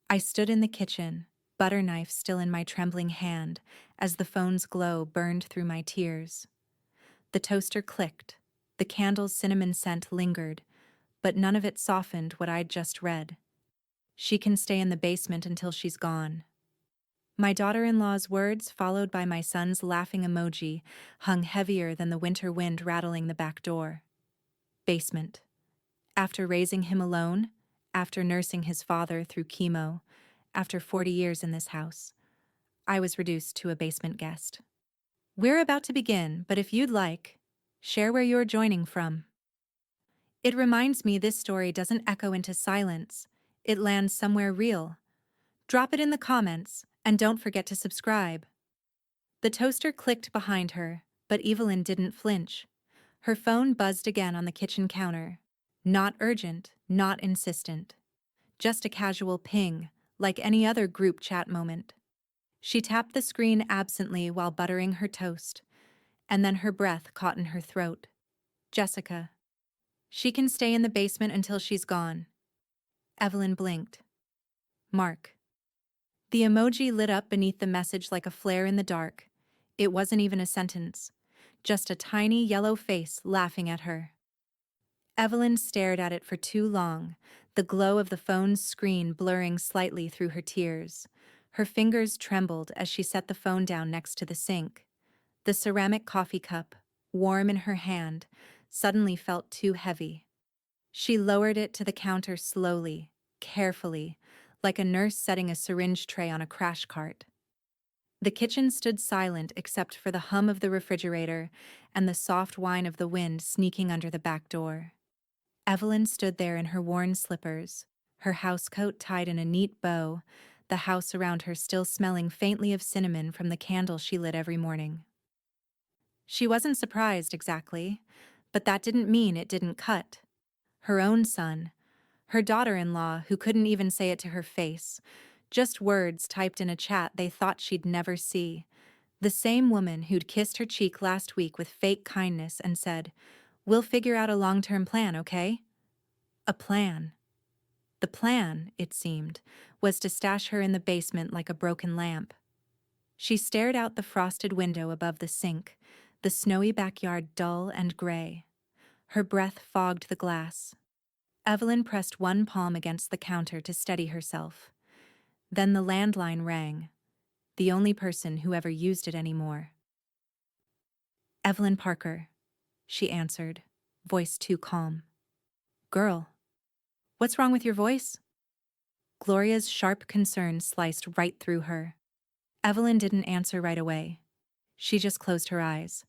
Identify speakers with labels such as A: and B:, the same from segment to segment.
A: I stood in the kitchen, butter knife still in my trembling hand, as the phone's glow burned through my tears. The toaster clicked. The candle's cinnamon scent lingered, but none of it softened what I'd just read. She can stay in the basement until she's gone. My daughter-in-law's words, followed by my son's laughing emoji, hung heavier than the winter wind rattling the back door. Basement. After raising him alone, after nursing his father through chemo, after 40 years in this house, I was reduced to a basement guest. We're about to begin, but if you'd like, share where you're joining from. It reminds me this story doesn't echo into silence, it lands somewhere real. Drop it in the comments, and don't forget to subscribe. The toaster clicked behind her, but Evelyn didn't flinch. Her phone buzzed again on the kitchen counter. Not urgent, not insistent. Just a casual ping, like any other group chat moment. She tapped the screen absently while buttering her toast, and then her breath caught in her throat. Jessica. She can stay in the basement until she's gone. Evelyn blinked. Mark. The emoji lit up beneath the message like a flare in the dark. It wasn't even a sentence, just a tiny yellow face laughing at her. Evelyn stared at it for too long, the glow of the phone's screen blurring slightly through her tears. Her fingers trembled as she set the phone down next to the sink. The ceramic coffee cup, warm in her hand, suddenly felt too heavy. She lowered it to the counter slowly, carefully, like a nurse setting a syringe tray on a crash cart. The kitchen stood silent except for the hum of the refrigerator and the soft whine of the wind sneaking under the back door. Evelyn stood there in her worn slippers, her housecoat tied in a neat bow, the house around her still smelling faintly of cinnamon from the candle she lit every morning. She wasn't surprised exactly, but that didn't mean it didn't cut. Her own son, her daughter-in-law who couldn't even say it to her face, just words typed in a chat they thought she'd never see. The same woman who'd kissed her cheek last week with fake kindness and said, "We'll figure out a long-term plan, okay?" A plan. The plan, it seemed, was to stash her in the basement like a broken lamp. She stared out the frosted window above the sink, the snowy backyard dull and gray. Her breath fogged the glass. Evelyn pressed one palm against the counter to steady herself. Then the landline rang, the only person who ever used it anymore. "Evelyn Parker," she answered, voice too calm. "Girl, what's wrong with your voice?" Gloria's sharp concern sliced right through her. Evelyn didn't answer right away. She just closed her eyes.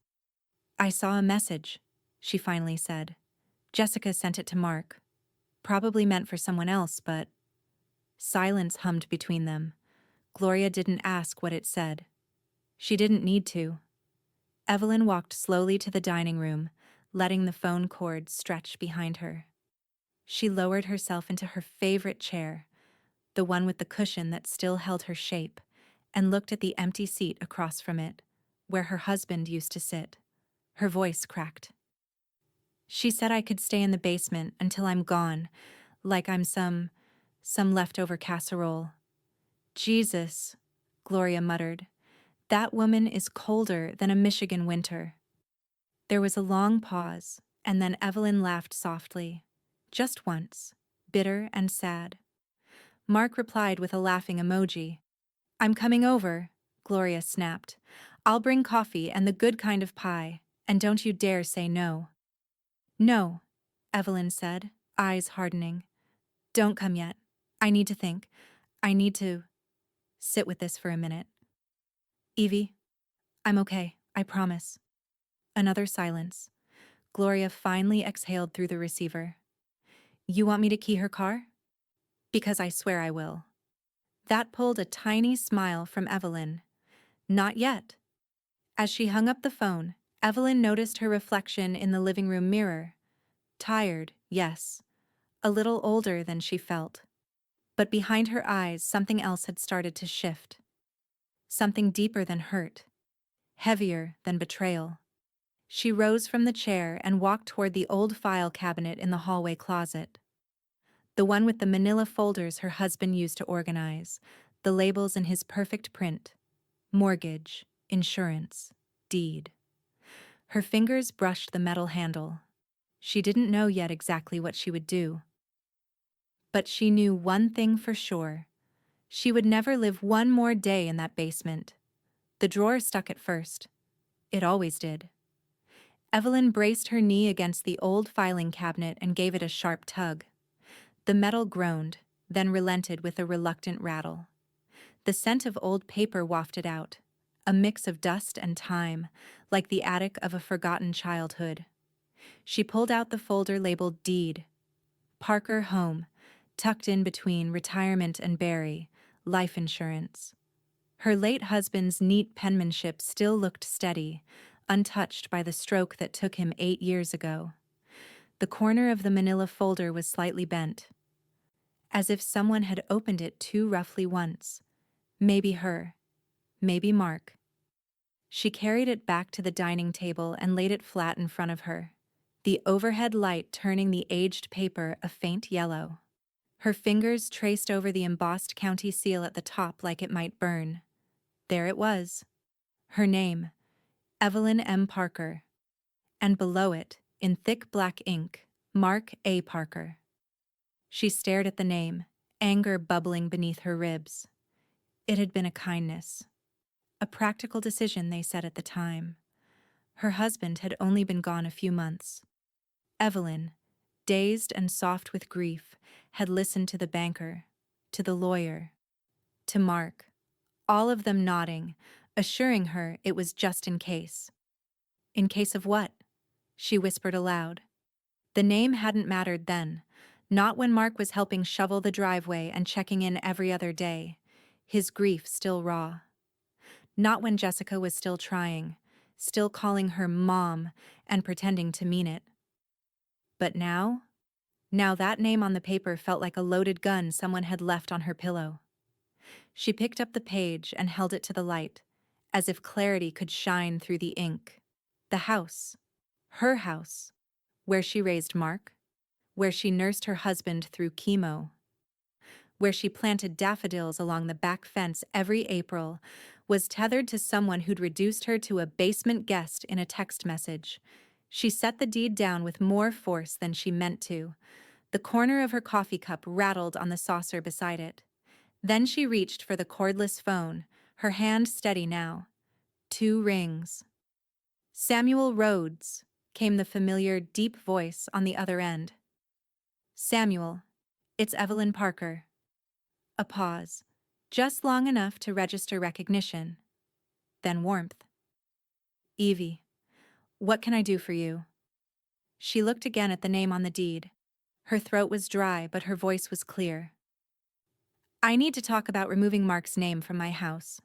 A: "I saw a message," she finally said. "Jessica sent it to Mark. Probably meant for someone else, but—" Silence hummed between them. Gloria didn't ask what it said. She didn't need to. Evelyn walked slowly to the dining room, letting the phone cord stretch behind her. She lowered herself into her favorite chair, the one with the cushion that still held her shape, and looked at the empty seat across from it, where her husband used to sit. Her voice cracked. "She said I could stay in the basement until I'm gone, like I'm some leftover casserole." "Jesus," Gloria muttered. "That woman is colder than a Michigan winter." There was a long pause, and then Evelyn laughed softly. Just once, bitter and sad. Mark replied with a laughing emoji. "I'm coming over," Gloria snapped. "I'll bring coffee and the good kind of pie, and don't you dare say no." "No," Evelyn said, eyes hardening. "Don't come yet. I need to think. I need to sit with this for a minute." "Evie, I'm okay, I promise." Another silence. Gloria finally exhaled through the receiver. "You want me to key her car?" "Because I swear I will." That pulled a tiny smile from Evelyn. "Not yet." As she hung up the phone, Evelyn noticed her reflection in the living room mirror. Tired, yes. A little older than she felt. But behind her eyes, something else had started to shift. Something deeper than hurt. Heavier than betrayal. She rose from the chair and walked toward the old file cabinet in the hallway closet. The one with the manila folders her husband used to organize, the labels in his perfect print: mortgage, insurance, deed. Her fingers brushed the metal handle. She didn't know yet exactly what she would do. But she knew one thing for sure. She would never live one more day in that basement. The drawer stuck at first. It always did. Evelyn braced her knee against the old filing cabinet and gave it a sharp tug. The metal groaned, then relented with a reluctant rattle. The scent of old paper wafted out, a mix of dust and time, like the attic of a forgotten childhood. She pulled out the folder labeled Deed. Parker Home, tucked in between retirement and Barry, life insurance. Her late husband's neat penmanship still looked steady, untouched by the stroke that took him 8 years ago. The corner of the manila folder was slightly bent, as if someone had opened it too roughly once. Maybe her. Maybe Mark. She carried it back to the dining table and laid it flat in front of her, the overhead light turning the aged paper a faint yellow. Her fingers traced over the embossed county seal at the top like it might burn. There it was. Her name, Evelyn M. Parker. And below it, in thick black ink, Mark A. Parker. She stared at the name, anger bubbling beneath her ribs. It had been a kindness. A practical decision, they said at the time. Her husband had only been gone a few months. Evelyn, dazed and soft with grief, had listened to the banker, to the lawyer, to Mark, all of them nodding, assuring her it was just in case. In case of what? She whispered aloud. The name hadn't mattered then, not when Mark was helping shovel the driveway and checking in every other day, his grief still raw. Not when Jessica was still trying, still calling her Mom and pretending to mean it. But now that name on the paper felt like a loaded gun someone had left on her pillow. She picked up the page and held it to the light, as if clarity could shine through the ink. The house. Her house. Where she raised Mark. Where she nursed her husband through chemo. Where she planted daffodils along the back fence every April, was tethered to someone who'd reduced her to a basement guest in a text message. She set the deed down with more force than she meant to. The corner of her coffee cup rattled on the saucer beside it. Then she reached for the cordless phone, her hand steady now. 2 rings. Samuel Rhodes, came the familiar, deep voice on the other end. Samuel, it's Evelyn Parker. A pause, just long enough to register recognition. Then warmth. Evie, what can I do for you? She looked again at the name on the deed. Her throat was dry, but her voice was clear. I need to talk about removing Mark's name from my house.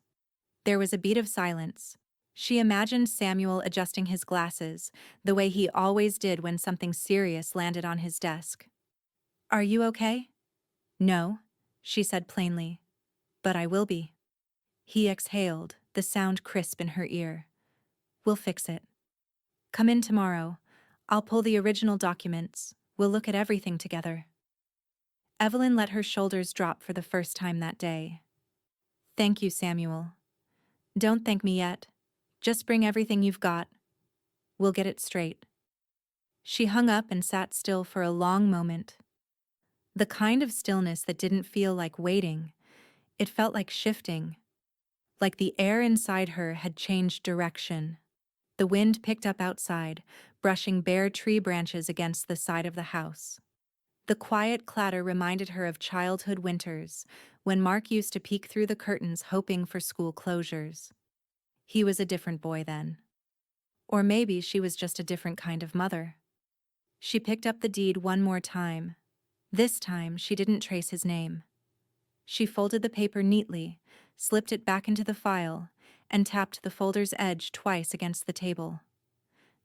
A: There was a beat of silence. She imagined Samuel adjusting his glasses, the way he always did when something serious landed on his desk. Are you okay? No, she said plainly. But I will be. He exhaled, the sound crisp in her ear. We'll fix it. Come in tomorrow. I'll pull the original documents. We'll look at everything together. Evelyn let her shoulders drop for the first time that day. Thank you, Samuel. Don't thank me yet. Just bring everything you've got. We'll get it straight. She hung up and sat still for a long moment. The kind of stillness that didn't feel like waiting. It felt like shifting. Like the air inside her had changed direction. The wind picked up outside, brushing bare tree branches against the side of the house. The quiet clatter reminded her of childhood winters, when Mark used to peek through the curtains hoping for school closures. He was a different boy then. Or maybe she was just a different kind of mother. She picked up the deed one more time. This time she didn't trace his name. She folded the paper neatly, slipped it back into the file, and tapped the folder's edge twice against the table.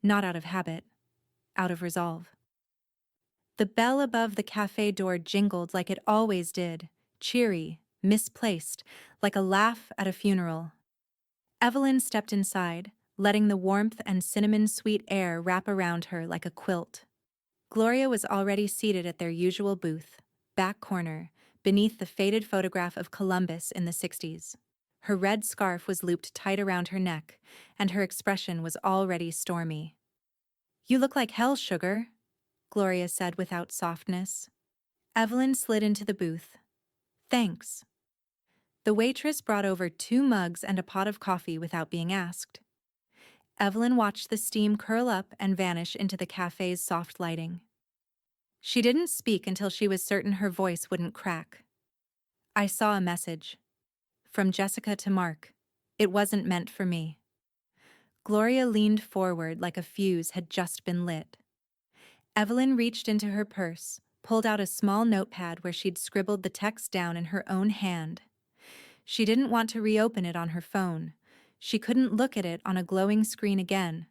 A: Not out of habit, out of resolve. The bell above the cafe door jingled like it always did, cheery, misplaced, like a laugh at a funeral. Evelyn stepped inside, letting the warmth and cinnamon-sweet air wrap around her like a quilt. Gloria was already seated at their usual booth, back corner, beneath the faded photograph of Columbus in the 60s. Her red scarf was looped tight around her neck, and her expression was already stormy. "You look like hell, sugar," Gloria said without softness. Evelyn slid into the booth. "Thanks." The waitress brought over 2 mugs and a pot of coffee without being asked. Evelyn watched the steam curl up and vanish into the cafe's soft lighting. She didn't speak until she was certain her voice wouldn't crack. "I saw a message. From Jessica to Mark. It wasn't meant for me." Gloria leaned forward like a fuse had just been lit. Evelyn reached into her purse, pulled out a small notepad where she'd scribbled the text down in her own hand. She didn't want to reopen it on her phone. She couldn't look at it on a glowing screen again.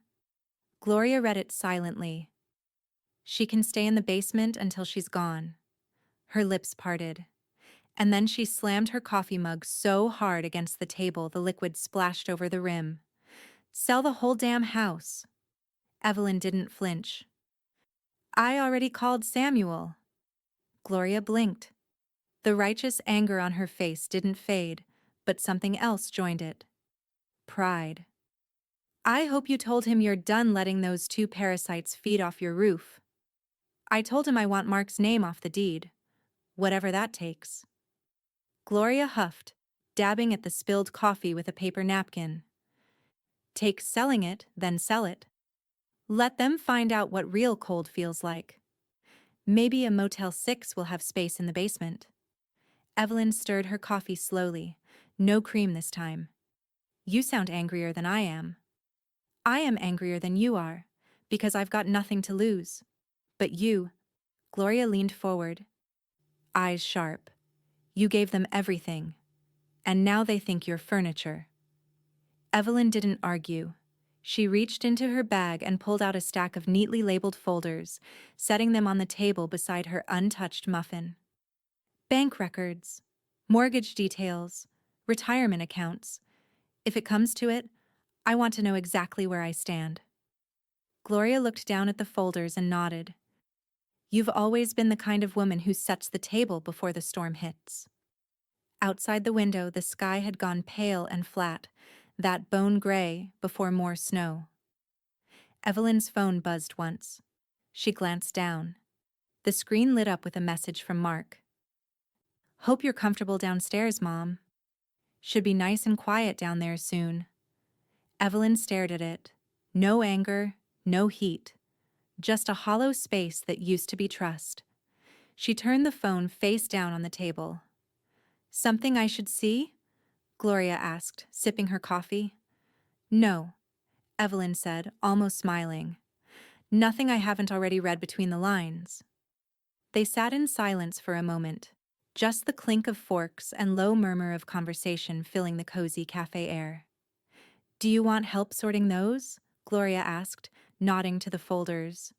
A: Gloria read it silently. "She can stay in the basement until she's gone." Her lips parted. And then she slammed her coffee mug so hard against the table the liquid splashed over the rim. "Sell the whole damn house." Evelyn didn't flinch. "I already called Samuel." Gloria blinked. The righteous anger on her face didn't fade, but something else joined it. Pride. "I hope you told him you're done letting those 2 parasites feed off your roof." "I told him I want Mark's name off the deed. Whatever that takes." Gloria huffed, dabbing at the spilled coffee with a paper napkin. "Take selling it, then sell it. Let them find out what real cold feels like. Maybe a Motel 6 will have space in the basement." Evelyn stirred her coffee slowly. No cream this time. "You sound angrier than I am." "I am angrier than you are, because I've got nothing to lose. But you—" Gloria leaned forward, eyes sharp. "You gave them everything. And now they think you're furniture." Evelyn didn't argue. She reached into her bag and pulled out a stack of neatly labeled folders, setting them on the table beside her untouched muffin. "Bank records, mortgage details, retirement accounts. If it comes to it, I want to know exactly where I stand." Gloria looked down at the folders and nodded. "You've always been the kind of woman who sets the table before the storm hits." Outside the window, the sky had gone pale and flat, that bone gray before more snow. Evelyn's phone buzzed once. She glanced down. The screen lit up with a message from Mark. "Hope you're comfortable downstairs, Mom. Should be nice and quiet down there soon." Evelyn stared at it. No anger, no heat. Just a hollow space that used to be trust. She turned the phone face down on the table. "Something I should see?" Gloria asked, sipping her coffee. "No," Evelyn said, almost smiling. "Nothing I haven't already read between the lines." They sat in silence for a moment, just the clink of forks and low murmur of conversation filling the cozy cafe air. "Do you want help sorting those?" Gloria asked, nodding to the folders.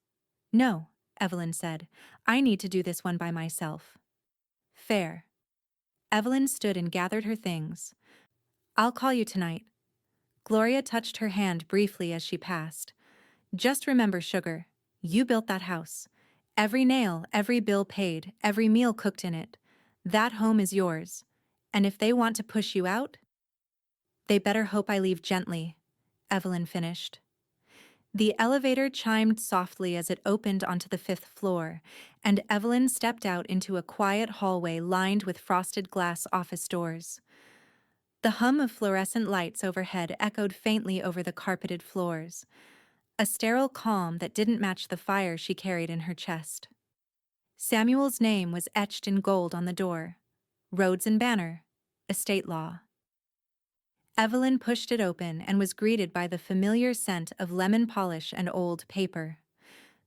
A: "No," Evelyn said. "I need to do this one by myself." "Fair." Evelyn stood and gathered her things. "I'll call you tonight." Gloria touched her hand briefly as she passed. "Just remember, sugar, you built that house. Every nail, every bill paid, every meal cooked in it. That home is yours. And if they want to push you out, they better hope I leave gently," Evelyn finished. The elevator chimed softly as it opened onto the 5th floor, and Evelyn stepped out into a quiet hallway lined with frosted glass office doors. The hum of fluorescent lights overhead echoed faintly over the carpeted floors, a sterile calm that didn't match the fire she carried in her chest. Samuel's name was etched in gold on the door. Rhodes and Banner, estate law. Evelyn pushed it open and was greeted by the familiar scent of lemon polish and old paper.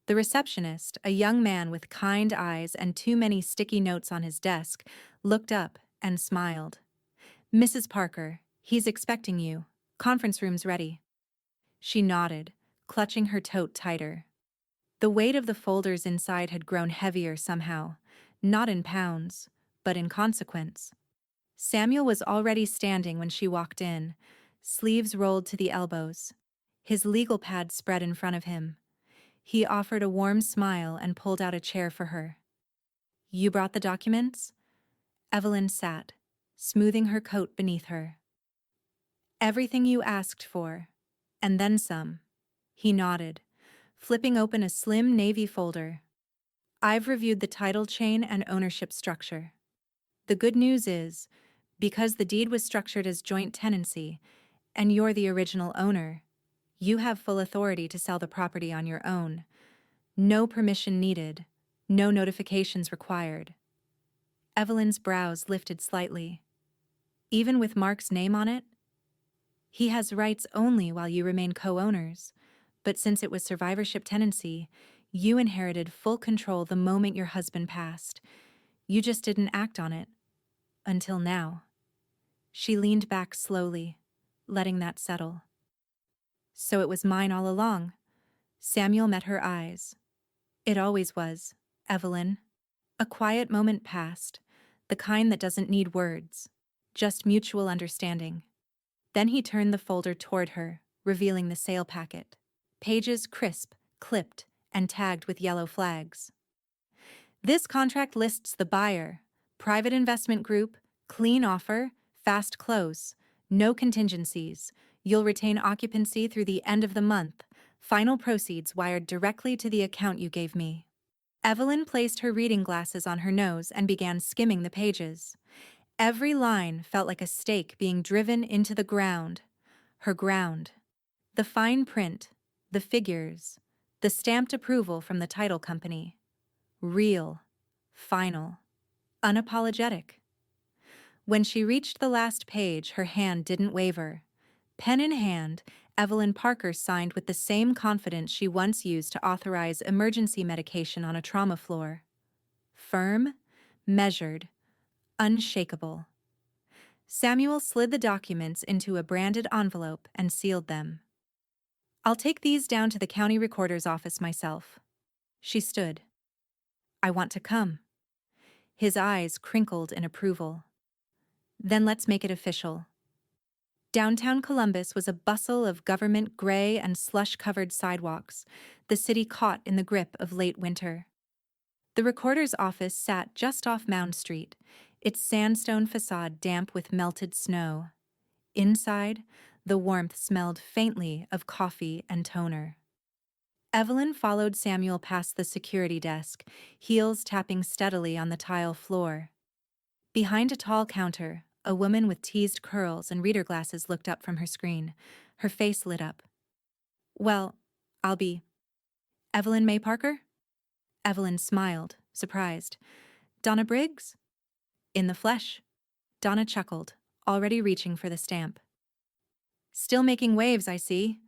A: The receptionist, a young man with kind eyes and too many sticky notes on his desk, looked up and smiled. "Mrs. Parker, he's expecting you. Conference room's ready." She nodded, clutching her tote tighter. The weight of the folders inside had grown heavier somehow, not in pounds, but in consequence. Samuel was already standing when she walked in, sleeves rolled to the elbows, his legal pad spread in front of him. He offered a warm smile and pulled out a chair for her. You brought the documents? Evelyn sat, smoothing her coat beneath her. Everything you asked for, and then some. He nodded, flipping open a slim navy folder. I've reviewed the title chain and ownership structure. The good news is, because the deed was structured as joint tenancy, and you're the original owner, you have full authority to sell the property on your own. No permission needed, no notifications required. Evelyn's brows lifted slightly. Even with Mark's name on it? He has rights only while you remain co-owners, but since it was survivorship tenancy, you inherited full control the moment your husband passed. You just didn't act on it. Until now. She leaned back slowly, letting that settle. So it was mine all along. Samuel met her eyes. It always was, Evelyn. A quiet moment passed, the kind that doesn't need words, just mutual understanding. Then he turned the folder toward her, revealing the sale packet. Pages crisp, clipped, and tagged with yellow flags. This contract lists the buyer, private investment group, clean offer, fast close, no contingencies. You'll retain occupancy through the end of the month. Final proceeds wired directly to the account you gave me. Evelyn placed her reading glasses on her nose and began skimming the pages. Every line felt like a stake being driven into the ground. Her ground. The fine print, the figures, the stamped approval from the title company. Real, final, unapologetic. When she reached the last page, her hand didn't waver. Pen in hand, Evelyn Parker signed with the same confidence she once used to authorize emergency medication on a trauma floor. Firm, measured, unshakable. Samuel slid the documents into a branded envelope and sealed them. I'll take these down to the county recorder's office myself. She stood. I want to come. His eyes crinkled in approval. Then let's make it official. Downtown Columbus was a bustle of government gray and slush-covered sidewalks, the city caught in the grip of late winter. The recorder's office sat just off Mound Street, its sandstone facade damp with melted snow. Inside, the warmth smelled faintly of coffee and toner. Evelyn followed Samuel past the security desk, heels tapping steadily on the tile floor. Behind a tall counter, a woman with teased curls and reader glasses looked up from her screen. Her face lit up. Well, I'll be... Evelyn May Parker? Evelyn smiled, surprised. Donna Briggs? In the flesh. Donna chuckled, already reaching for the stamp. Still making waves, I see.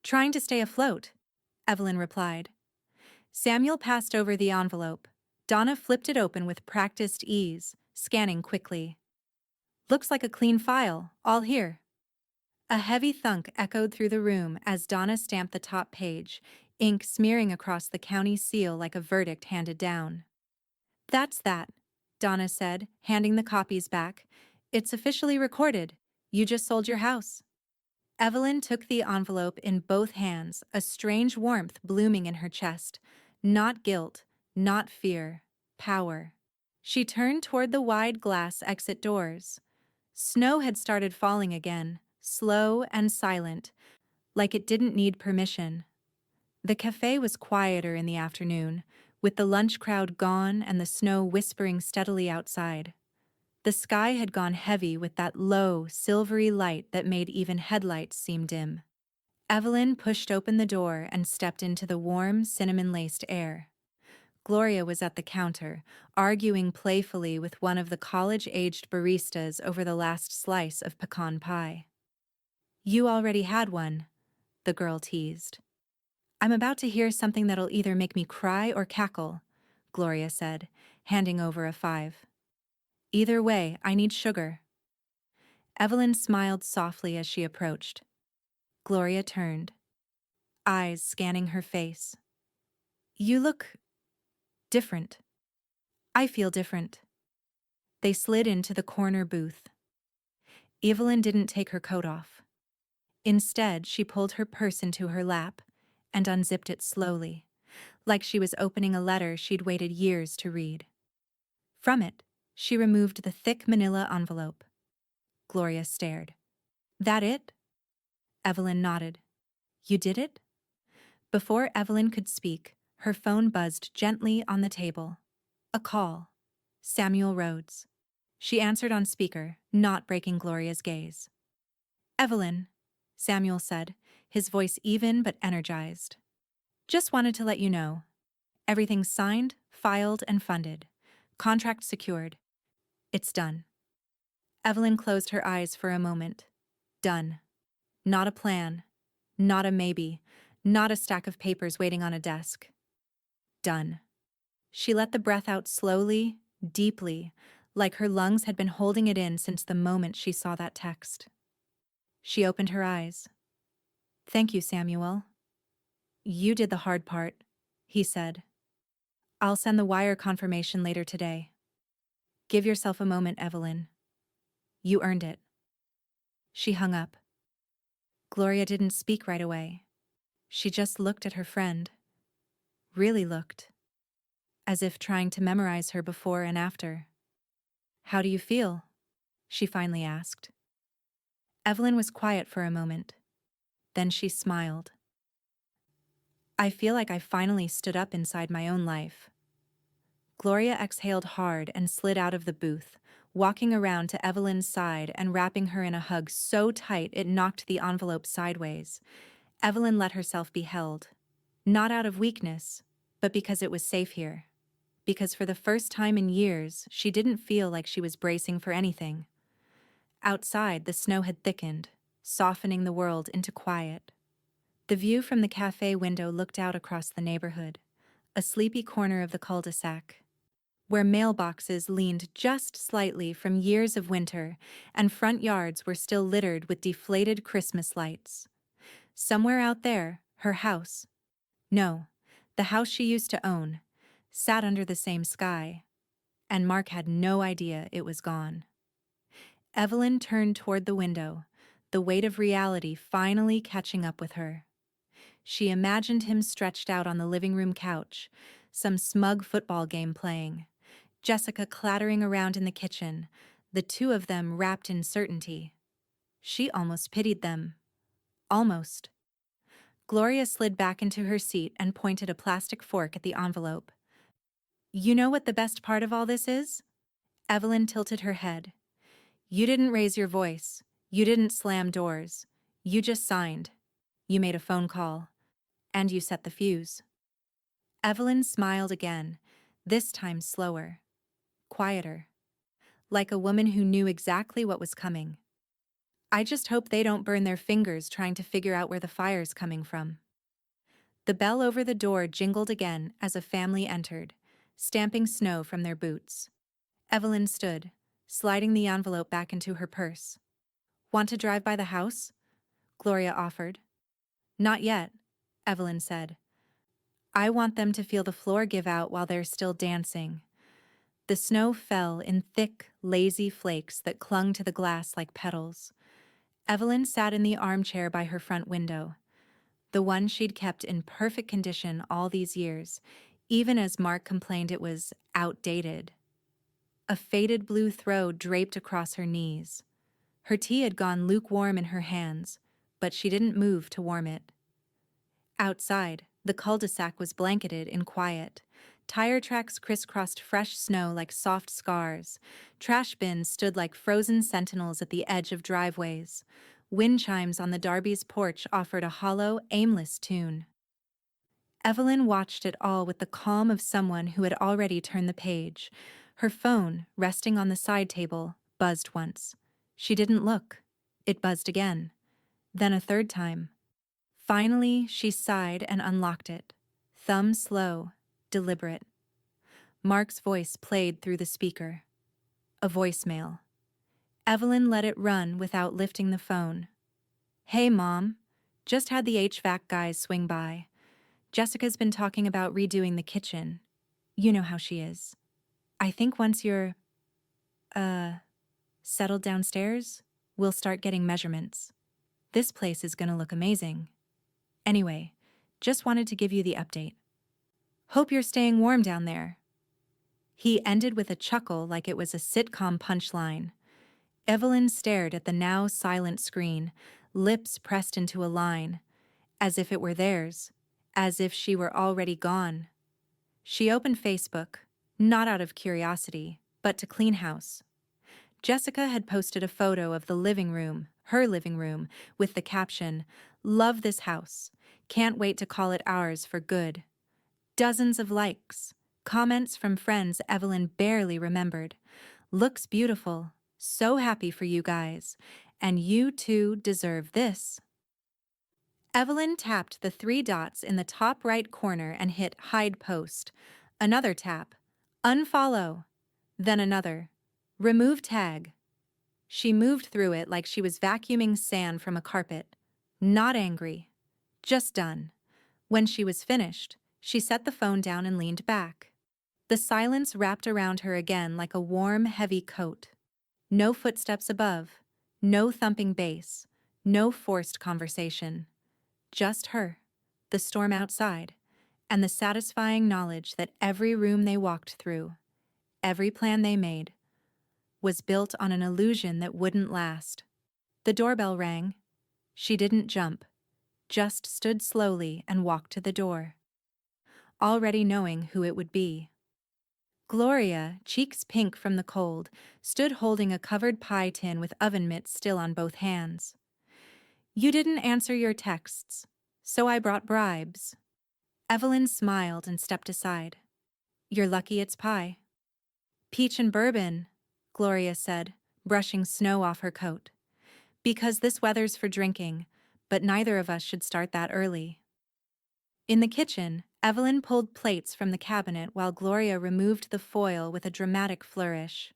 A: Trying to stay afloat, Evelyn replied. Samuel passed over the envelope. Donna flipped it open with practiced ease, scanning quickly. Looks like a clean file, all here. A heavy thunk echoed through the room as Donna stamped the top page, ink smearing across the county seal like a verdict handed down. That's that, Donna said, handing the copies back. It's officially recorded. You just sold your house. Evelyn took the envelope in both hands, a strange warmth blooming in her chest. Not guilt, not fear, power. She turned toward the wide glass exit doors. Snow had started falling again, slow and silent, like it didn't need permission. The cafe was quieter in the afternoon, with the lunch crowd gone and the snow whispering steadily outside. The sky had gone heavy with that low, silvery light that made even headlights seem dim. Evelyn pushed open the door and stepped into the warm, cinnamon-laced air. Gloria was at the counter, arguing playfully with one of the college-aged baristas over the last slice of pecan pie. You already had one, the girl teased. I'm about to hear something that'll either make me cry or cackle, Gloria said, handing over a 5. Either way, I need sugar. Evelyn smiled softly as she approached. Gloria turned, eyes scanning her face. You look... different. I feel different. They slid into the corner booth. Evelyn didn't take her coat off. Instead, she pulled her purse into her lap and unzipped it slowly, like she was opening a letter she'd waited years to read. From it, she removed the thick manila envelope. Gloria stared. That it? Evelyn nodded. You did it? Before Evelyn could speak, her phone buzzed gently on the table. A call. Samuel Rhodes. She answered on speaker, not breaking Gloria's gaze. Evelyn, Samuel said, his voice even but energized. Just wanted to let you know. Everything's signed, filed, and funded. Contract secured. It's done. Evelyn closed her eyes for a moment. Done. Not a plan. Not a maybe. Not a stack of papers waiting on a desk. Done. She let the breath out slowly, deeply, like her lungs had been holding it in since the moment she saw that text. She opened her eyes. Thank you, Samuel. You did the hard part, he said. I'll send the wire confirmation later today. Give yourself a moment, Evelyn. You earned it. She hung up. Gloria didn't speak right away. She just looked at her friend. Really looked. As if trying to memorize her before and after. How do you feel? She finally asked. Evelyn was quiet for a moment. Then she smiled. I feel like I finally stood up inside my own life. Gloria exhaled hard and slid out of the booth, walking around to Evelyn's side and wrapping her in a hug so tight it knocked the envelope sideways. Evelyn let herself be held. Not out of weakness, but because it was safe here. Because for the first time in years, she didn't feel like she was bracing for anything. Outside, the snow had thickened, softening the world into quiet. The view from the cafe window looked out across the neighborhood, a sleepy corner of the cul-de-sac, where mailboxes leaned just slightly from years of winter and front yards were still littered with deflated Christmas lights. Somewhere out there, her house, no, the house she used to own, sat under the same sky, and Mark had no idea it was gone. Evelyn turned toward the window, the weight of reality finally catching up with her. She imagined him stretched out on the living room couch, some smug football game playing, Jessica clattering around in the kitchen, the two of them wrapped in certainty. She almost pitied them. Almost. Gloria slid back into her seat and pointed a plastic fork at the envelope. You know what the best part of all this is? Evelyn tilted her head. You didn't raise your voice. You didn't slam doors. You just signed. You made a phone call. And you set the fuse. Evelyn smiled again, this time slower, quieter, like a woman who knew exactly what was coming. I just hope they don't burn their fingers trying to figure out where the fire's coming from. The bell over the door jingled again as a family entered, stamping snow from their boots. Evelyn stood, sliding the envelope back into her purse. Want to drive by the house? Gloria offered. Not yet, Evelyn said. I want them to feel the floor give out while they're still dancing. The snow fell in thick, lazy flakes that clung to the glass like petals. Evelyn sat in the armchair by her front window, the one she'd kept in perfect condition all these years, even as Mark complained it was outdated. A faded blue throw draped across her knees. Her tea had gone lukewarm in her hands, but she didn't move to warm it. Outside, the cul-de-sac was blanketed in quiet. Tire tracks crisscrossed fresh snow like soft scars. Trash bins stood like frozen sentinels at the edge of driveways. Wind chimes on the Darby's porch offered a hollow, aimless tune. Evelyn watched it all with the calm of someone who had already turned the page. Her phone, resting on the side table, buzzed once. She didn't look. It buzzed again. Then a third time. Finally, she sighed and unlocked it. Thumb slow, deliberate. Mark's voice played through the speaker. A voicemail. Evelyn let it run without lifting the phone. Hey, Mom. Just had the HVAC guys swing by. Jessica's been talking about redoing the kitchen. You know how she is. I think once you're, settled downstairs, we'll start getting measurements. This place is gonna look amazing. Anyway, just wanted to give you the update. Hope you're staying warm down there. He ended with a chuckle like it was a sitcom punchline. Evelyn stared at the now silent screen, lips pressed into a line, as if it were theirs, as if she were already gone. She opened Facebook, not out of curiosity, but to clean house. Jessica had posted a photo of the living room, her living room, with the caption, "Love this house. Can't wait to call it ours for good." Dozens of likes, comments from friends Evelyn barely remembered. "Looks beautiful. So happy for you guys. And you too deserve this." Evelyn tapped the three dots in the top right corner and hit Hide Post. Another tap. Unfollow. Then another. Remove tag. She moved through it like she was vacuuming sand from a carpet. Not angry. Just done. When she was finished, she set the phone down and leaned back. The silence wrapped around her again like a warm, heavy coat. No footsteps above. No thumping bass. No forced conversation. Just her, the storm outside, and the satisfying knowledge that every room they walked through, every plan they made, was built on an illusion that wouldn't last. The doorbell rang. She didn't jump, just stood slowly and walked to the door, already knowing who it would be. Gloria, cheeks pink from the cold, stood holding a covered pie tin with oven mitts still on both hands. "You didn't answer your texts, so I brought bribes." Evelyn smiled and stepped aside. "You're lucky it's pie." "Peach and bourbon," Gloria said, brushing snow off her coat. "Because this weather's for drinking, but neither of us should start that early." In the kitchen, Evelyn pulled plates from the cabinet while Gloria removed the foil with a dramatic flourish.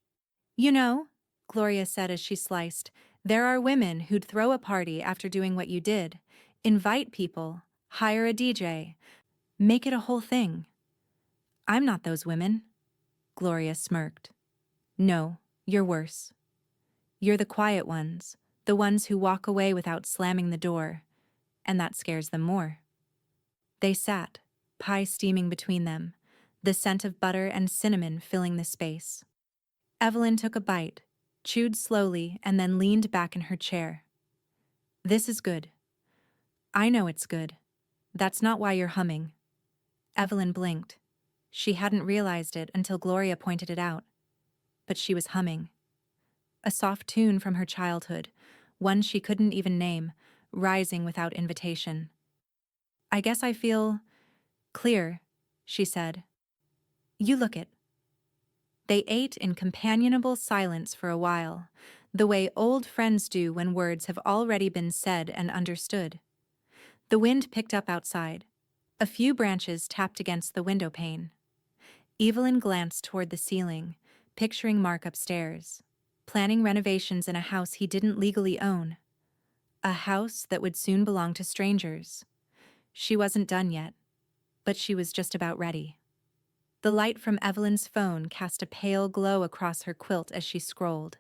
A: "You know," Gloria said as she sliced, "there are women who'd throw a party after doing what you did. Invite people, hire a DJ, make it a whole thing." "I'm not those women," Gloria smirked. "No, you're worse. You're the quiet ones, the ones who walk away without slamming the door, and that scares them more." They sat, pie steaming between them, the scent of butter and cinnamon filling the space. Evelyn took a bite, chewed slowly, and then leaned back in her chair. "This is good. I know it's good. That's not why you're humming." Evelyn blinked. She hadn't realized it until Gloria pointed it out. But she was humming. A soft tune from her childhood, one she couldn't even name, rising without invitation. "I guess I feel clear," she said. "You look it." They ate in companionable silence for a while, the way old friends do when words have already been said and understood. The wind picked up outside. A few branches tapped against the window pane. Evelyn glanced toward the ceiling, picturing Mark upstairs, planning renovations in a house he didn't legally own. A house that would soon belong to strangers. She wasn't done yet, but she was just about ready. The light from Evelyn's phone cast a pale glow across her quilt as she scrolled.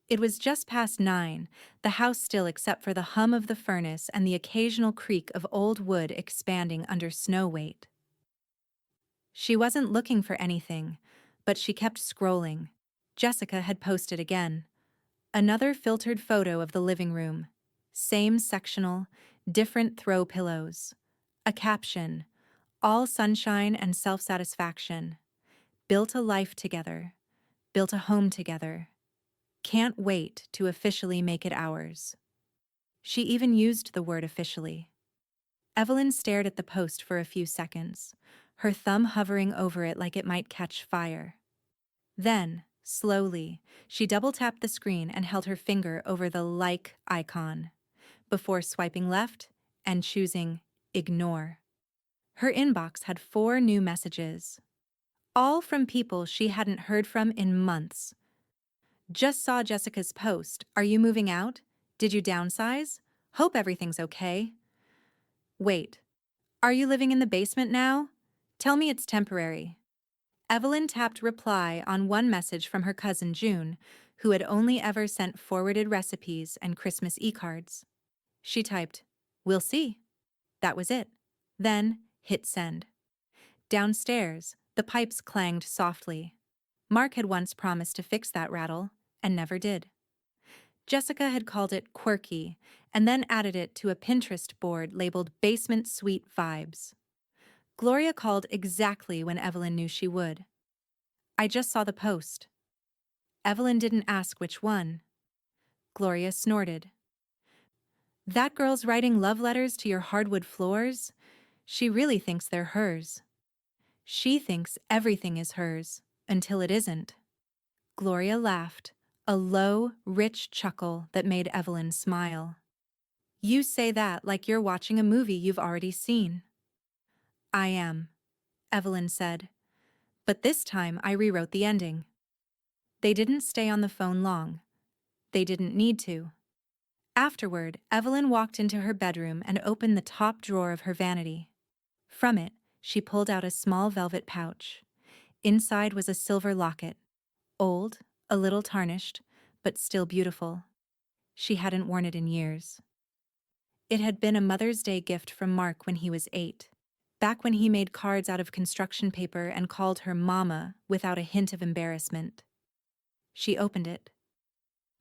A: It was just past 9, the house still except for the hum of the furnace and the occasional creak of old wood expanding under snow weight. She wasn't looking for anything, but she kept scrolling. Jessica had posted again. Another filtered photo of the living room. Same sectional, different throw pillows. A caption, "All sunshine and self-satisfaction. Built a life together. Built a home together. Can't wait to officially make it ours." She even used the word officially. Evelyn stared at the post for a few seconds, her thumb hovering over it like it might catch fire. Then, slowly, she double-tapped the screen and held her finger over the like icon, before swiping left and choosing ignore. Her inbox had 4 new messages, all from people she hadn't heard from in months. "Just saw Jessica's post. Are you moving out? Did you downsize? Hope everything's okay. Wait, are you living in the basement now? Tell me it's temporary." Evelyn tapped reply on one message from her cousin June, who had only ever sent forwarded recipes and Christmas e-cards. She typed, "We'll see." That was it. Then hit send. Downstairs, the pipes clanged softly. Mark had once promised to fix that rattle, and never did. Jessica had called it quirky, and then added it to a Pinterest board labeled Basement Suite Vibes. Gloria called exactly when Evelyn knew she would. I just saw the post. Evelyn didn't ask which one. Gloria snorted. That girl's writing love letters to your hardwood floors? She really thinks they're hers. She thinks everything is hers, until it isn't. Gloria laughed, a low, rich chuckle that made Evelyn smile. You say that like you're watching a movie you've already seen. I am, Evelyn said. But this time I rewrote the ending. They didn't stay on the phone long. They didn't need to. Afterward, Evelyn walked into her bedroom and opened the top drawer of her vanity. From it, she pulled out a small velvet pouch. Inside was a silver locket. Old, a little tarnished, but still beautiful. She hadn't worn it in years. It had been a Mother's Day gift from Mark when he was 8. Back when he made cards out of construction paper and called her Mama without a hint of embarrassment. She opened it.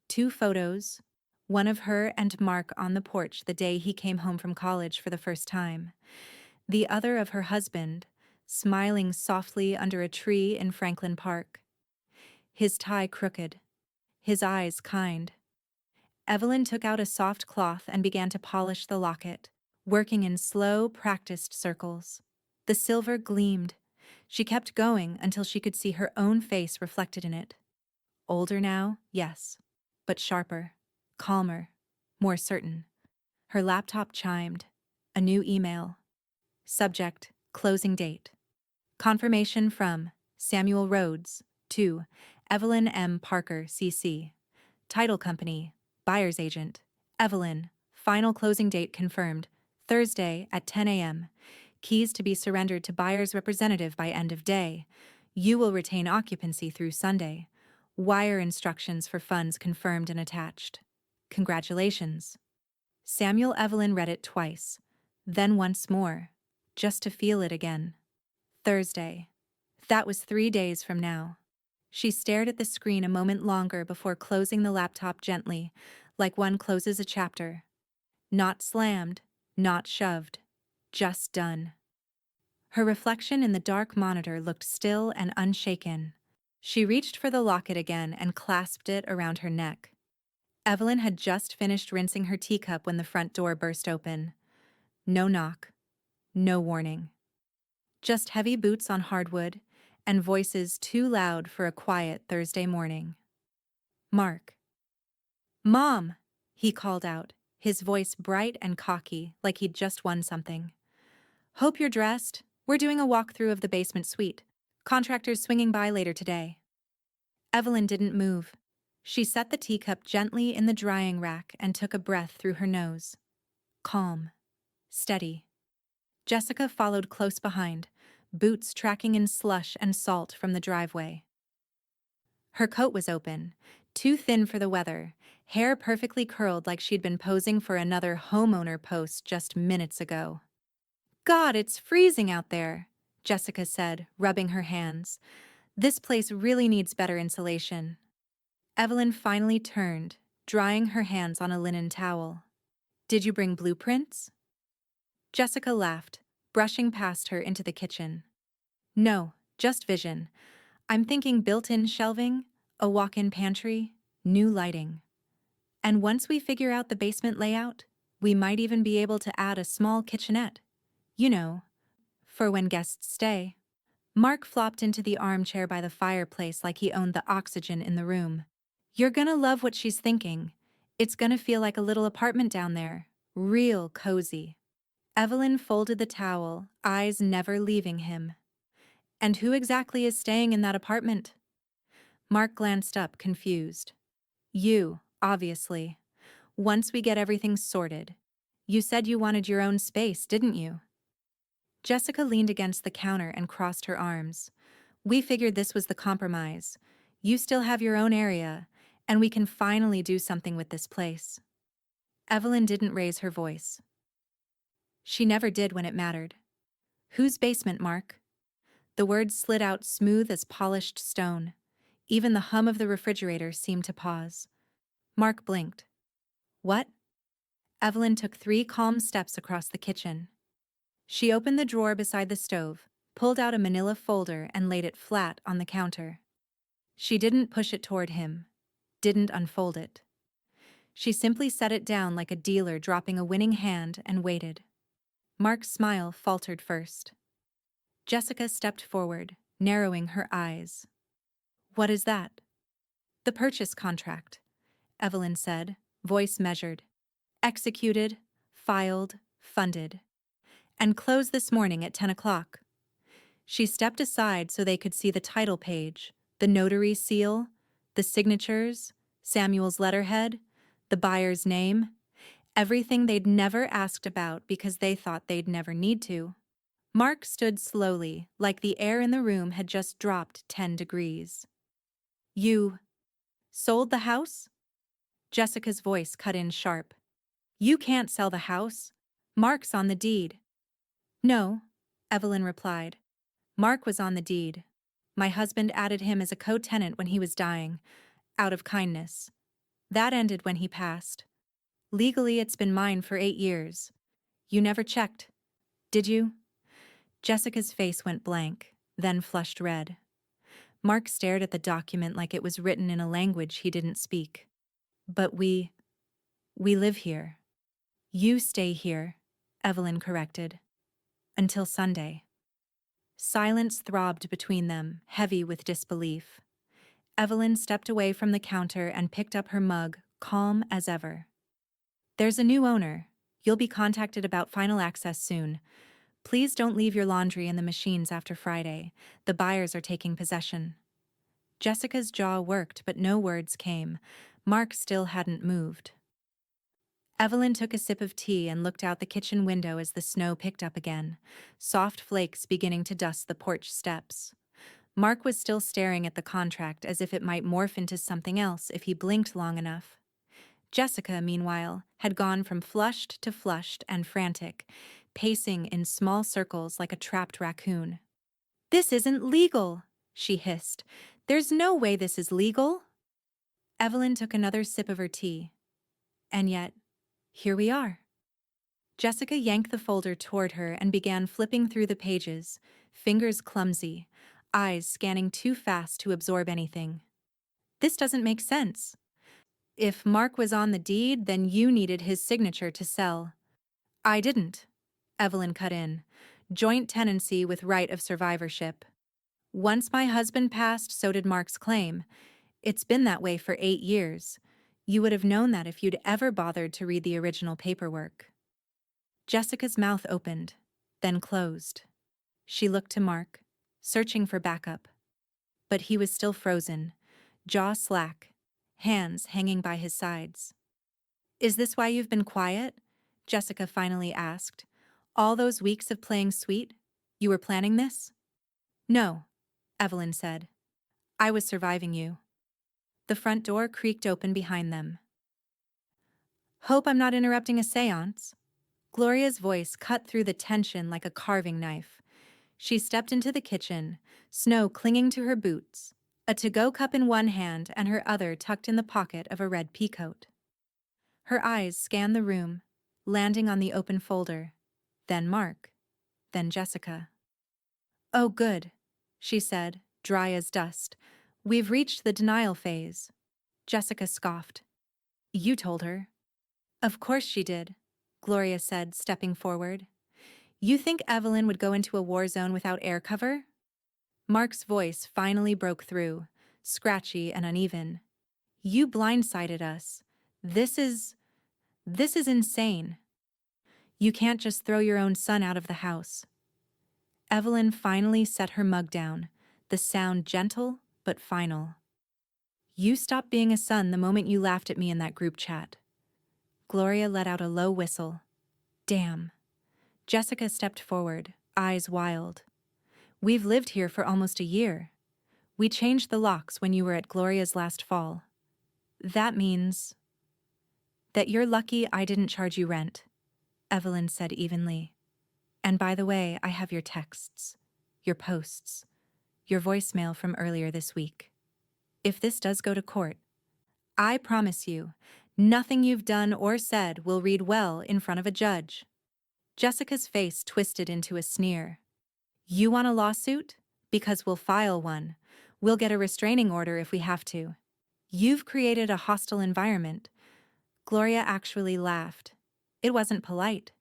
A: 2 photos, one of her and Mark on the porch the day he came home from college for the first time, the other of her husband, smiling softly under a tree in Franklin Park. His tie crooked, his eyes kind. Evelyn took out a soft cloth and began to polish the locket, working in slow, practiced circles. The silver gleamed. She kept going until she could see her own face reflected in it. Older now, yes, but sharper, calmer, more certain. Her laptop chimed. A new email. Subject, closing date. Confirmation from Samuel Rhodes to Evelyn M. Parker, CC. Title company, buyer's agent. Evelyn, final closing date confirmed, Thursday at 10 a.m. Keys to be surrendered to buyer's representative by end of day. You will retain occupancy through Sunday. Wire instructions for funds confirmed and attached. Congratulations. Samuel Evelyn read it twice, then once more, just to feel it again. Thursday. That was 3 days from now. She stared at the screen a moment longer before closing the laptop gently, like one closes a chapter. Not slammed, not shoved, just done. Her reflection in the dark monitor looked still and unshaken. She reached for the locket again and clasped it around her neck. Evelyn had just finished rinsing her teacup when the front door burst open. No knock, no warning. Just heavy boots on hardwood and voices too loud for a quiet Thursday morning. Mark. Mom, he called out, his voice bright and cocky like he'd just won something. Hope you're dressed. We're doing a walkthrough of the basement suite. Contractors swinging by later today. Evelyn didn't move. She set the teacup gently in the drying rack and took a breath through her nose. Calm. Steady. Jessica followed close behind, boots tracking in slush and salt from the driveway. Her coat was open, too thin for the weather, hair perfectly curled like she'd been posing for another homeowner post just minutes ago. God, it's freezing out there, Jessica said, rubbing her hands. This place really needs better insulation. Evelyn finally turned, drying her hands on a linen towel. Did you bring blueprints? Jessica laughed, brushing past her into the kitchen. No, just vision. I'm thinking built-in shelving, a walk-in pantry, new lighting. And once we figure out the basement layout, we might even be able to add a small kitchenette. You know, for when guests stay. Mark flopped into the armchair by the fireplace like he owned the oxygen in the room. You're gonna love what she's thinking. It's gonna feel like a little apartment down there. Real cozy. Evelyn folded the towel, eyes never leaving him. And who exactly is staying in that apartment? Mark glanced up, confused. You, obviously. Once we get everything sorted. You said you wanted your own space, didn't you? Jessica leaned against the counter and crossed her arms. We figured this was the compromise. You still have your own area, and we can finally do something with this place. Evelyn didn't raise her voice. She never did when it mattered. Whose basement, Mark? The words slid out smooth as polished stone. Even the hum of the refrigerator seemed to pause. Mark blinked. What? Evelyn took 3 calm steps across the kitchen. She opened the drawer beside the stove, pulled out a manila folder and laid it flat on the counter. She didn't push it toward him, didn't unfold it. She simply set it down like a dealer dropping a winning hand and waited. Mark's smile faltered first. Jessica stepped forward, narrowing her eyes. What is that? The purchase contract, Evelyn said, voice measured. Executed, filed, funded. And closed this morning at 10 o'clock. She stepped aside so they could see the title page, the notary seal, the signatures, Samuel's letterhead, the buyer's name, everything they'd never asked about because they thought they'd never need to. Mark stood slowly, like the air in the room had just dropped 10 degrees. You sold the house? Jessica's voice cut in sharp. You can't sell the house. Mark's on the deed. No, Evelyn replied. Mark was on the deed. My husband added him as a co-tenant when he was dying, out of kindness. That ended when he passed. Legally, it's been mine for 8 years. You never checked, did you? Jessica's face went blank, then flushed red. Mark stared at the document like it was written in a language he didn't speak. But we live here. You stay here, Evelyn corrected. Until Sunday. Silence throbbed between them, heavy with disbelief. Evelyn stepped away from the counter and picked up her mug, calm as ever. There's a new owner. You'll be contacted about final access soon. Please don't leave your laundry in the machines after Friday. The buyers are taking possession. Jessica's jaw worked, but no words came. Mark still hadn't moved. Evelyn took a sip of tea and looked out the kitchen window as the snow picked up again, soft flakes beginning to dust the porch steps. Mark was still staring at the contract as if it might morph into something else if he blinked long enough. Jessica, meanwhile, had gone from flushed to flushed and frantic, pacing in small circles like a trapped raccoon. This isn't legal, she hissed. There's no way this is legal. Evelyn took another sip of her tea. And yet, here we are. Jessica yanked the folder toward her and began flipping through the pages, fingers clumsy, eyes scanning too fast to absorb anything. This doesn't make sense. If Mark was on the deed, then you needed his signature to sell. I didn't, Evelyn cut in. Joint tenancy with right of survivorship. Once my husband passed, so did Mark's claim. It's been that way for 8 years. You would have known that if you'd ever bothered to read the original paperwork. Jessica's mouth opened, then closed. She looked to Mark, searching for backup. But he was still frozen, jaw slack, hands hanging by his sides. Is this why you've been quiet? Jessica finally asked. All those weeks of playing sweet? You were planning this? No, Evelyn said. I was surviving you. The front door creaked open behind them. Hope I'm not interrupting a seance. Gloria's voice cut through the tension like a carving knife. She stepped into the kitchen, snow clinging to her boots, a to-go cup in one hand and her other tucked in the pocket of a red peacoat. Her eyes scanned the room, landing on the open folder, then Mark, then Jessica. Oh, good, she said, dry as dust. We've reached the denial phase. Jessica scoffed. You told her. Of course she did, Gloria said, stepping forward. You think Evelyn would go into a war zone without air cover? Mark's voice finally broke through, scratchy and uneven. You blindsided us. This is insane. You can't just throw your own son out of the house. Evelyn finally set her mug down, the sound gentle but final. You stopped being a son the moment you laughed at me in that group chat. Gloria let out a low whistle. Damn. Jessica stepped forward, eyes wild. We've lived here for almost a year. We changed the locks when you were at Gloria's last fall. That means that you're lucky I didn't charge you rent, Evelyn said evenly. And by the way, I have your texts, your posts, your voicemail from earlier this week. If this does go to court, I promise you, nothing you've done or said will read well in front of a judge. Jessica's face twisted into a sneer. You want a lawsuit? Because we'll file one. We'll get a restraining order if we have to. You've created a hostile environment. Gloria actually laughed. It wasn't polite.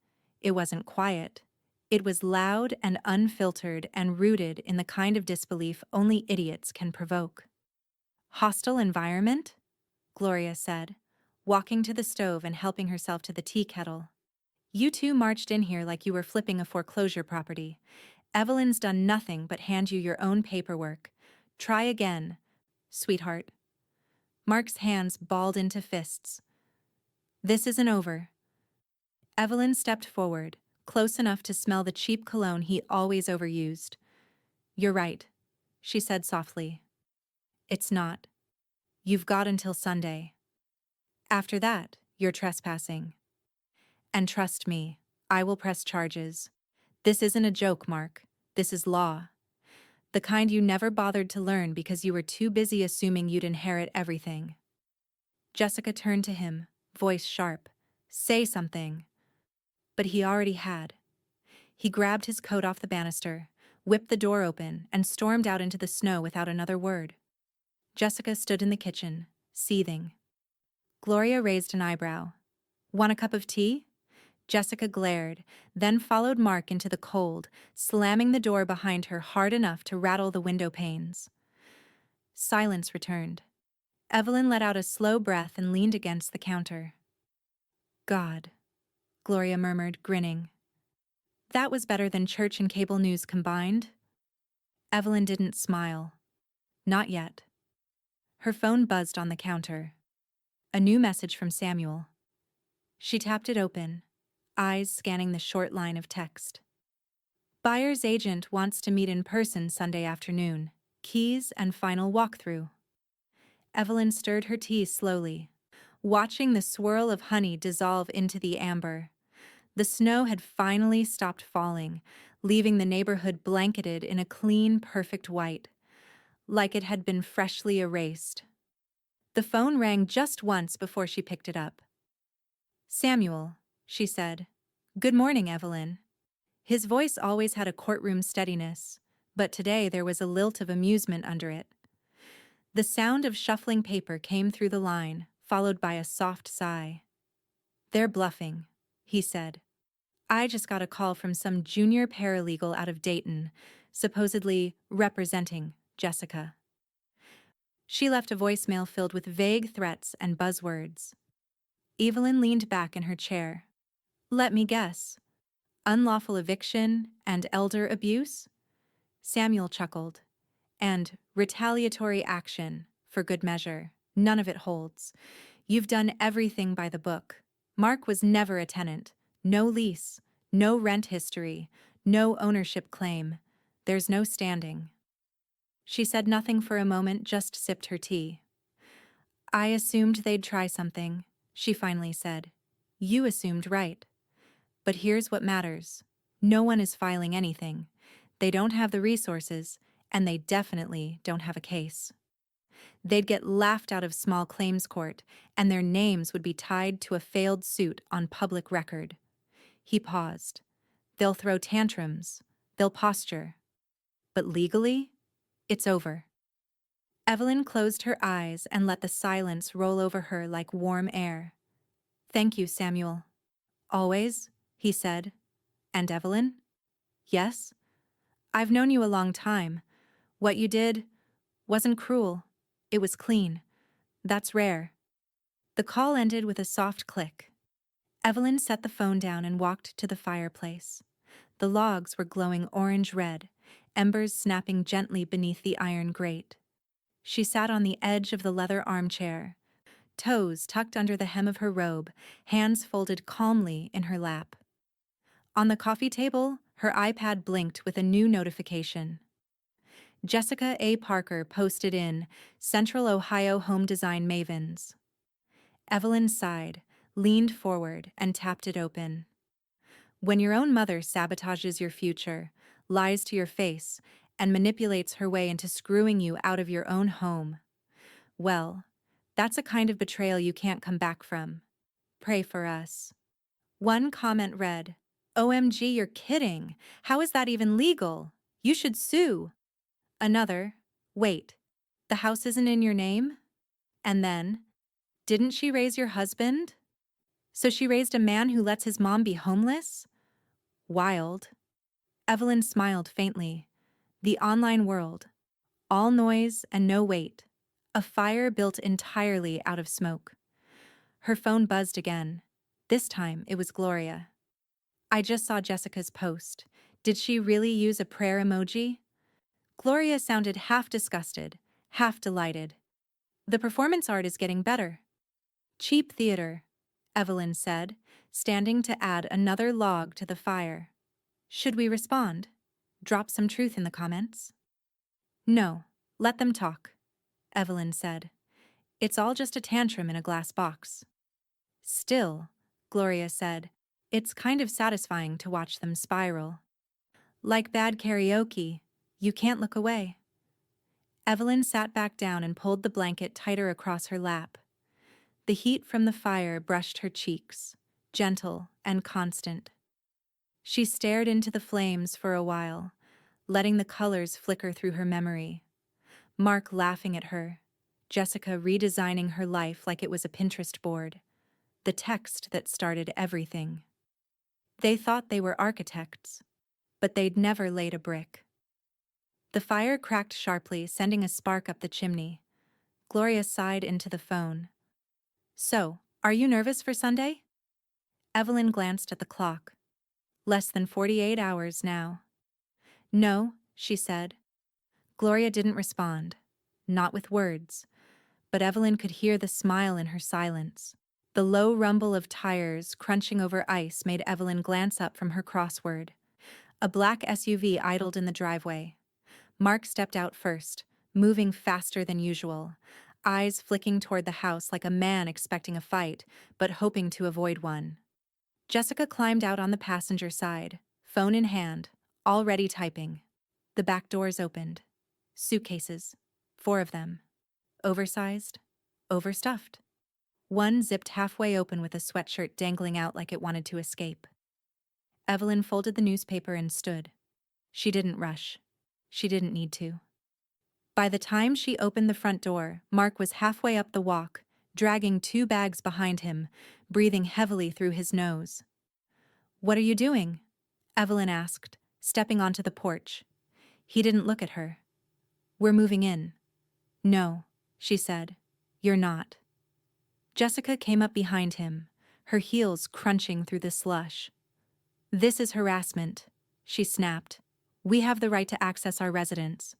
A: It wasn't quiet. It was loud and unfiltered and rooted in the kind of disbelief only idiots can provoke. Hostile environment? Gloria said, walking to the stove and helping herself to the tea kettle. You two marched in here like you were flipping a foreclosure property. Evelyn's done nothing but hand you your own paperwork. Try again, sweetheart. Mark's hands balled into fists. This isn't over. Evelyn stepped forward, close enough to smell the cheap cologne he always overused. You're right, she said softly. It's not. You've got until Sunday. After that, you're trespassing. And trust me, I will press charges. This isn't a joke, Mark. This is law. The kind you never bothered to learn because you were too busy assuming you'd inherit everything. Jessica turned to him, voice sharp. Say something. But he already had. He grabbed his coat off the banister, whipped the door open, and stormed out into the snow without another word. Jessica stood in the kitchen, seething. Gloria raised an eyebrow. Want a cup of tea? Jessica glared, then followed Mark into the cold, slamming the door behind her hard enough to rattle the window panes. Silence returned. Evelyn let out a slow breath and leaned against the counter. God, Gloria murmured, grinning. That was better than church and cable news combined. Evelyn didn't smile. Not yet. Her phone buzzed on the counter. A new message from Samuel. She tapped it open, eyes scanning the short line of text. Buyer's agent wants to meet in person Sunday afternoon. Keys and final walkthrough. Evelyn stirred her tea slowly, watching the swirl of honey dissolve into the amber. The snow had finally stopped falling, leaving the neighborhood blanketed in a clean, perfect white, like it had been freshly erased. The phone rang just once before she picked it up. Samuel, she said. Good morning, Evelyn. His voice always had a courtroom steadiness, but today there was a lilt of amusement under it. The sound of shuffling paper came through the line, followed by a soft sigh. They're bluffing, he said. I just got a call from some junior paralegal out of Dayton, supposedly representing Jessica. She left a voicemail filled with vague threats and buzzwords. Evelyn leaned back in her chair. Let me guess. Unlawful eviction and elder abuse? Samuel chuckled. And retaliatory action, for good measure. None of it holds. You've done everything by the book. Mark was never a tenant. No lease, no rent history, no ownership claim. There's no standing. She said nothing for a moment, just sipped her tea. I assumed they'd try something, she finally said. You assumed right. But here's what matters. No one is filing anything. They don't have the resources, and they definitely don't have a case. They'd get laughed out of small claims court, and their names would be tied to a failed suit on public record. He paused. They'll throw tantrums. They'll posture. But legally, it's over. Evelyn closed her eyes and let the silence roll over her like warm air. Thank you, Samuel. Always, he said. And Evelyn? Yes? I've known you a long time. What you did wasn't cruel. It was clean. That's rare. The call ended with a soft click. Evelyn set the phone down and walked to the fireplace. The logs were glowing orange-red, embers snapping gently beneath the iron grate. She sat on the edge of the leather armchair, toes tucked under the hem of her robe, hands folded calmly in her lap. On the coffee table, her iPad blinked with a new notification. Jessica A. Parker posted in Central Ohio Home Design Mavens. Evelyn sighed, leaned forward, and tapped it open. When your own mother sabotages your future, lies to your face, and manipulates her way into screwing you out of your own home, Well, that's a kind of betrayal you can't come back from. Pray for us. One comment read, OMG, you're kidding. How is that even legal? You should sue. Another, wait, the house isn't in your name? And then, didn't she raise your husband? So she raised a man who lets his mom be homeless? Wild. Evelyn smiled faintly. The online world. All noise and no weight. A fire built entirely out of smoke. Her phone buzzed again. This time it was Gloria. I just saw Jessica's post. Did she really use a prayer emoji? Gloria sounded half disgusted, half delighted. The performance art is getting better. Cheap theater, Evelyn said, standing to add another log to the fire. Should we respond? Drop some truth in the comments? No, let them talk, Evelyn said. It's all just a tantrum in a glass box. Still, Gloria said, it's kind of satisfying to watch them spiral. Like bad karaoke, you can't look away. Evelyn sat back down and pulled the blanket tighter across her lap. The heat from the fire brushed her cheeks, gentle and constant. She stared into the flames for a while, letting the colors flicker through her memory. Mark laughing at her, Jessica redesigning her life like it was a Pinterest board, the text that started everything. They thought they were architects, but they'd never laid a brick. The fire cracked sharply, sending a spark up the chimney. Gloria sighed into the phone. So, are you nervous for Sunday? Evelyn glanced at the clock. Less than 48 hours now. No, she said. Gloria didn't respond. Not with words. But Evelyn could hear the smile in her silence. The low rumble of tires crunching over ice made Evelyn glance up from her crossword. A black SUV idled in the driveway. Mark stepped out first, moving faster than usual, eyes flicking toward the house like a man expecting a fight, but hoping to avoid one. Jessica climbed out on the passenger side, phone in hand, already typing. The back doors opened. Suitcases. 4 of them. Oversized. Overstuffed. One zipped halfway open with a sweatshirt dangling out like it wanted to escape. Evelyn folded the newspaper and stood. She didn't rush. She didn't need to. By the time she opened the front door, Mark was halfway up the walk, dragging 2 bags behind him, breathing heavily through his nose. What are you doing? Evelyn asked, stepping onto the porch. He didn't look at her. We're moving in. No, she said. You're not. Jessica came up behind him, her heels crunching through the slush. This is harassment, she snapped. We have the right to access our residence.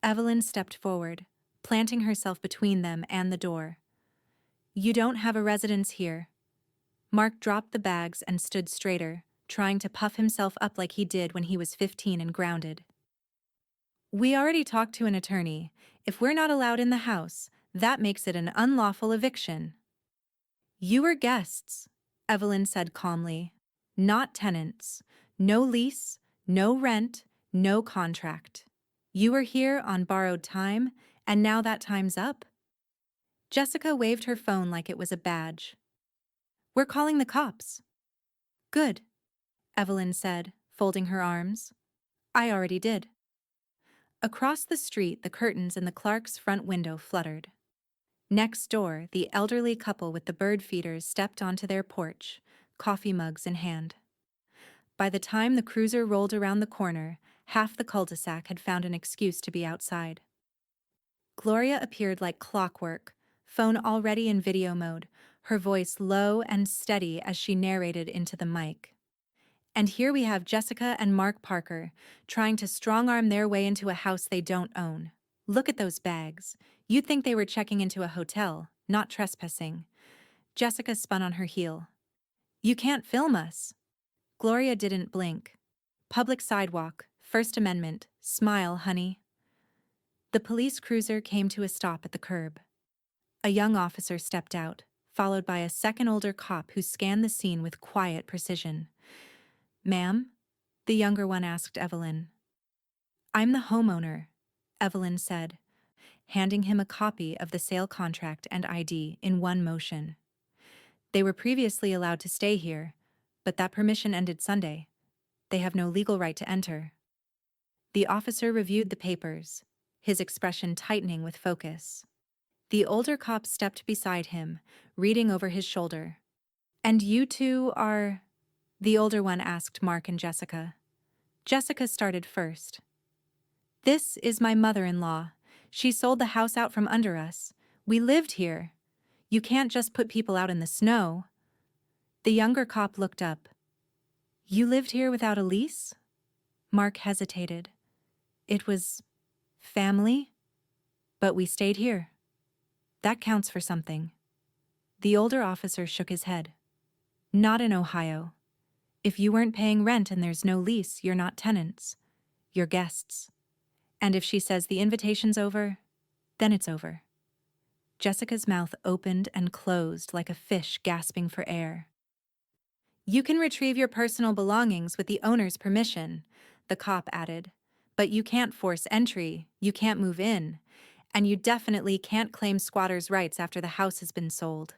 A: Evelyn stepped forward, planting herself between them and the door. You don't have a residence here. Mark dropped the bags and stood straighter, trying to puff himself up like he did when he was 15 and grounded. We already talked to an attorney. If we're not allowed in the house, that makes it an unlawful eviction. You are guests, Evelyn said calmly. Not tenants. No lease, no rent, no contract. You are here on borrowed time, and now that time's up. Jessica waved her phone like it was a badge. We're calling the cops. Good, Evelyn said, folding her arms. I already did. Across the street, the curtains in the Clarks' front window fluttered. Next door, the elderly couple with the bird feeders stepped onto their porch, coffee mugs in hand. By the time the cruiser rolled around the corner, half the cul-de-sac had found an excuse to be outside. Gloria appeared like clockwork, phone already in video mode, her voice low and steady as she narrated into the mic. And here we have Jessica and Mark Parker, trying to strong-arm their way into a house they don't own. Look at those bags. You'd think they were checking into a hotel, not trespassing. Jessica spun on her heel. You can't film us. Gloria didn't blink. Public sidewalk, First Amendment, smile, honey. The police cruiser came to a stop at the curb. A young officer stepped out, followed by a second older cop who scanned the scene with quiet precision. Ma'am? The younger one asked Evelyn. I'm the homeowner, Evelyn said. handing him a copy of the sale contract and ID in one motion. They were previously allowed to stay here, but that permission ended Sunday. They have no legal right to enter. The officer reviewed the papers, his expression tightening with focus. The older cop stepped beside him, reading over his shoulder. "And you two are—" the older one asked Mark and Jessica. Jessica started first. "This is my mother-in-law. She sold the house out from under us. We lived here. You can't just put people out in the snow." The younger cop looked up. "You lived here without a lease?" Mark hesitated. "It was family, but we stayed here. That counts for something." The older officer shook his head. "Not in Ohio. If you weren't paying rent and there's no lease, you're not tenants. You're guests. And if she says the invitation's over, then it's over." Jessica's mouth opened and closed like a fish gasping for air. "You can retrieve your personal belongings with the owner's permission," the cop added. "But you can't force entry, you can't move in, and you definitely can't claim squatters' rights after the house has been sold."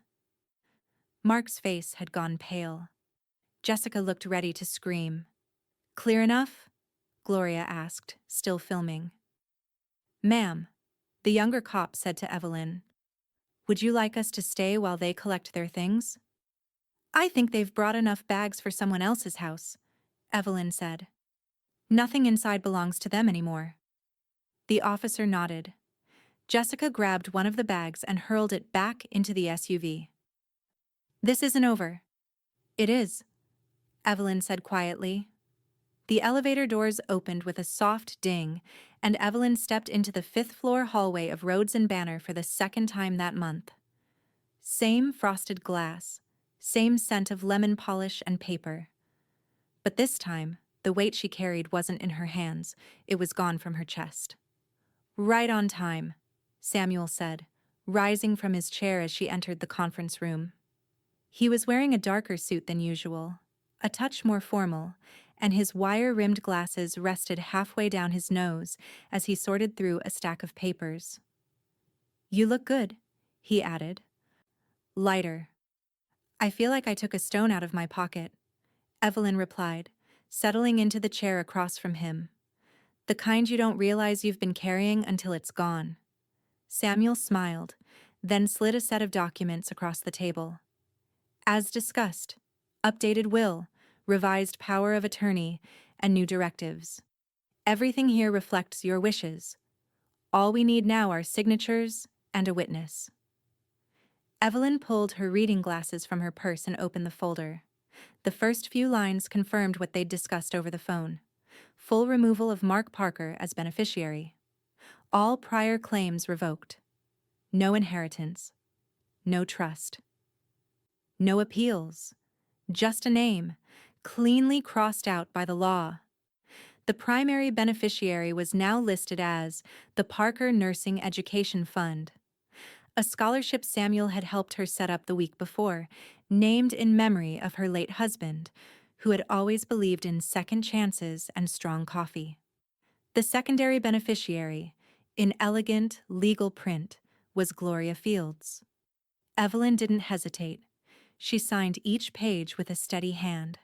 A: Mark's face had gone pale. Jessica looked ready to scream. "Clear enough?" Gloria asked, still filming. "Ma'am," the younger cop said to Evelyn, "would you like us to stay while they collect their things?" "I think they've brought enough bags for someone else's house," Evelyn said. "Nothing inside belongs to them anymore." The officer nodded. Jessica grabbed one of the bags and hurled it back into the SUV. "This isn't over." "It is," Evelyn said quietly. The elevator doors opened with a soft ding, and Evelyn stepped into the fifth-floor hallway of Rhodes and Banner for the second time that month. Same frosted glass, same scent of lemon polish and paper. But this time, the weight she carried wasn't in her hands, it was gone from her chest. "Right on time," Samuel said, rising from his chair as she entered the conference room. He was wearing a darker suit than usual, a touch more formal, and his wire-rimmed glasses rested halfway down his nose as he sorted through a stack of papers. "You look good," he added. "Lighter. I feel like I took a stone out of my pocket," Evelyn replied, settling into the chair across from him. "The kind you don't realize you've been carrying until it's gone." Samuel smiled, then slid a set of documents across the table. "As discussed, updated will, revised power of attorney, and new directives. Everything here reflects your wishes. All we need now are signatures and a witness." Evelyn pulled her reading glasses from her purse and opened the folder. The first few lines confirmed what they'd discussed over the phone. Full removal of Mark Parker as beneficiary. All prior claims revoked. No inheritance. No trust. No appeals. Just a name, cleanly crossed out by the law. The primary beneficiary was now listed as the Parker Nursing Education Fund, a scholarship Samuel had helped her set up the week before, named in memory of her late husband, who had always believed in second chances and strong coffee. The secondary beneficiary, in elegant, legal print, was Gloria Fields. Evelyn didn't hesitate. She signed each page with a steady hand.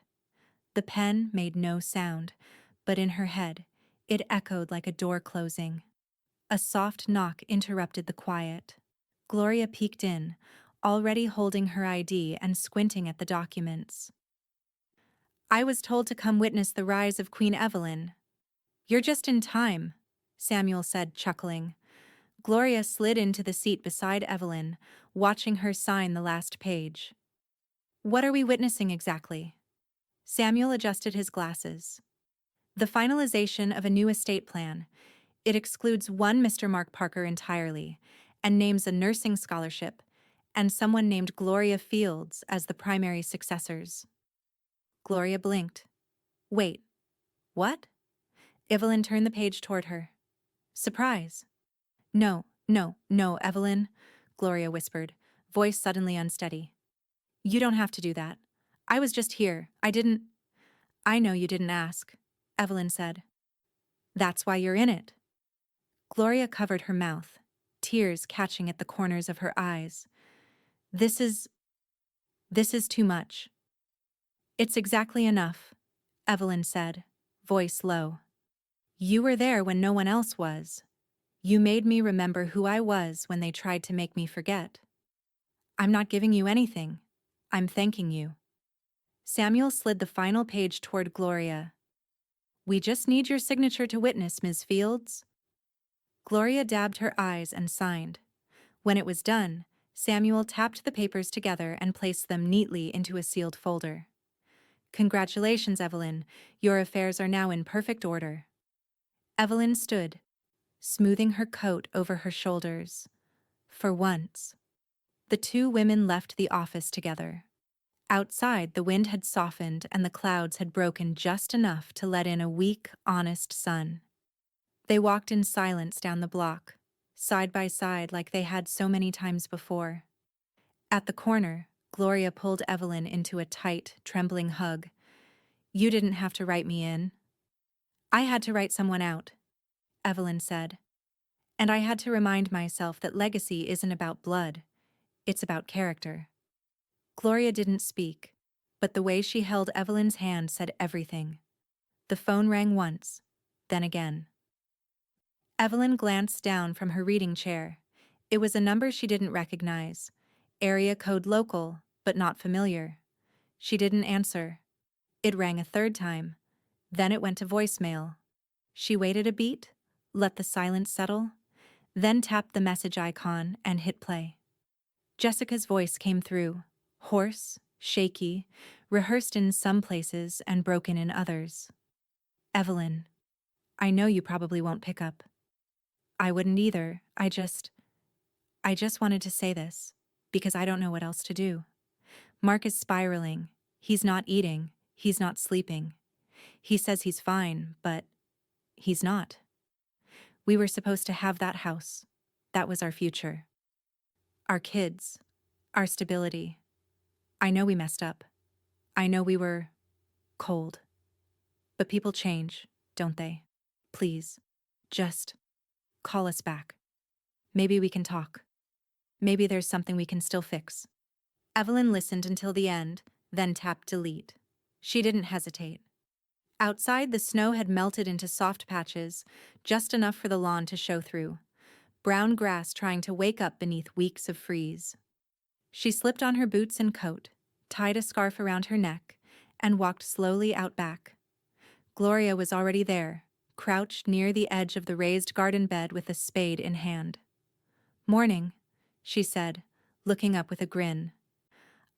A: The pen made no sound, but in her head, it echoed like a door closing. A soft knock interrupted the quiet. Gloria peeked in, already holding her ID and squinting at the documents. "I was told to come witness the rise of Queen Evelyn." "You're just in time," Samuel said, chuckling. Gloria slid into the seat beside Evelyn, watching her sign the last page. "What are we witnessing exactly?" Samuel adjusted his glasses. "The finalization of a new estate plan. It excludes one Mr. Mark Parker entirely, and names a nursing scholarship and someone named Gloria Fields as the primary successors." Gloria blinked. "Wait, what?" Evelyn turned the page toward her. "Surprise." "No, no, no, Evelyn," Gloria whispered, voice suddenly unsteady. "You don't have to do that. I was just here. I didn't—" "I know you didn't ask," Evelyn said. "That's why you're in it." Gloria covered her mouth. tears catching at the corners of her eyes. This is too much. It's exactly enough, Evelyn said, voice low. You were there when no one else was. You made me remember who I was when they tried to make me forget. I'm not giving you anything. I'm thanking you. Samuel slid the final page toward Gloria. We just need your signature to witness, Ms. Fields. Gloria dabbed her eyes and signed. When it was done, Samuel tapped the papers together and placed them neatly into a sealed folder. Congratulations, Evelyn. Your affairs are now in perfect order. Evelyn stood, smoothing her coat over her shoulders. For once. The two women left the office together. Outside, the wind had softened and the clouds had broken just enough to let in a weak, honest sun. They walked in silence down the block, side by side like they had so many times before. At the corner, Gloria pulled Evelyn into a tight, trembling hug. You didn't have to write me in. I had to write someone out, Evelyn said. And I had to remind myself that legacy isn't about blood. It's about character. Gloria didn't speak, but the way she held Evelyn's hand said everything. The phone rang once, then again. Evelyn glanced down from her reading chair. It was a number she didn't recognize. Area code local, but not familiar. She didn't answer. It rang a third time. Then it went to voicemail. She waited a beat, let the silence settle, then tapped the message icon and hit play. Jessica's voice came through, hoarse, shaky, rehearsed in some places and broken in others. Evelyn, I know you probably won't pick up. I wouldn't either. I just wanted to say this, because I don't know what else to do. Mark is spiraling. He's not eating. He's not sleeping. He says he's fine, but he's not. We were supposed to have that house. That was our future. Our kids. Our stability. I know we messed up. I know we were cold. But people change, don't they? Please, just call us back. Maybe we can talk. Maybe there's something we can still fix. Evelyn listened until the end, then tapped delete. She didn't hesitate. Outside, the snow had melted into soft patches, just enough for the lawn to show through. Brown grass trying to wake up beneath weeks of freeze. She slipped on her boots and coat, tied a scarf around her neck, and walked slowly out back. Gloria was already there, crouched near the edge of the raised garden bed with a spade in hand. Morning, she said, looking up with a grin.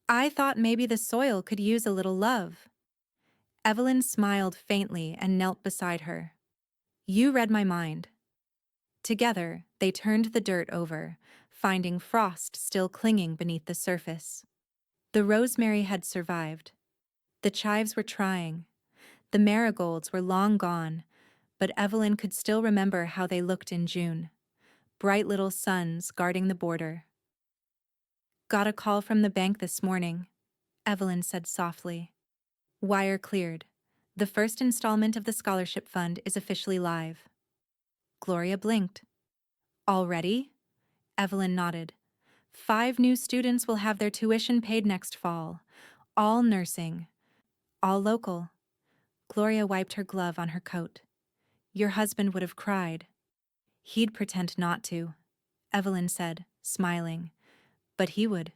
A: I thought maybe the soil could use a little love. Evelyn smiled faintly and knelt beside her. You read my mind. Together, they turned the dirt over, finding frost still clinging beneath the surface. The rosemary had survived. The chives were trying. The marigolds were long gone, but Evelyn could still remember how they looked in June. Bright little suns guarding the border. Got a call from the bank this morning, Evelyn said softly. Wire cleared. The first installment of the scholarship fund is officially live. Gloria blinked. Already? Evelyn nodded. 5 new students will have their tuition paid next fall. All nursing. All local. Gloria wiped her glove on her coat. Your husband would have cried. He'd pretend not to, Evelyn said, smiling. But he would.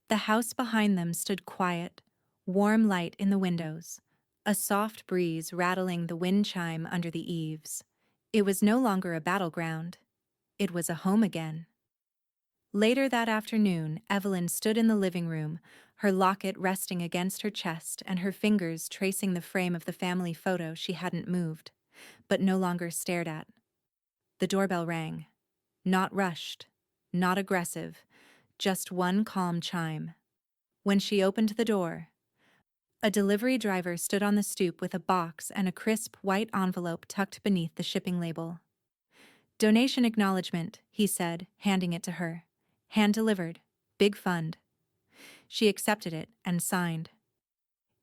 A: The house behind them stood quiet, warm light in the windows, a soft breeze rattling the wind chime under the eaves. It was no longer a battleground. It was a home again. Later that afternoon, Evelyn stood in the living room, her locket resting against her chest and her fingers tracing the frame of the family photo she hadn't moved, but no longer stared at. The doorbell rang. Not rushed, not aggressive, just one calm chime. When she opened the door, a delivery driver stood on the stoop with a box and a crisp white envelope tucked beneath the shipping label. Donation acknowledgement, he said, handing it to her. Hand-delivered. Big fund. She accepted it and signed.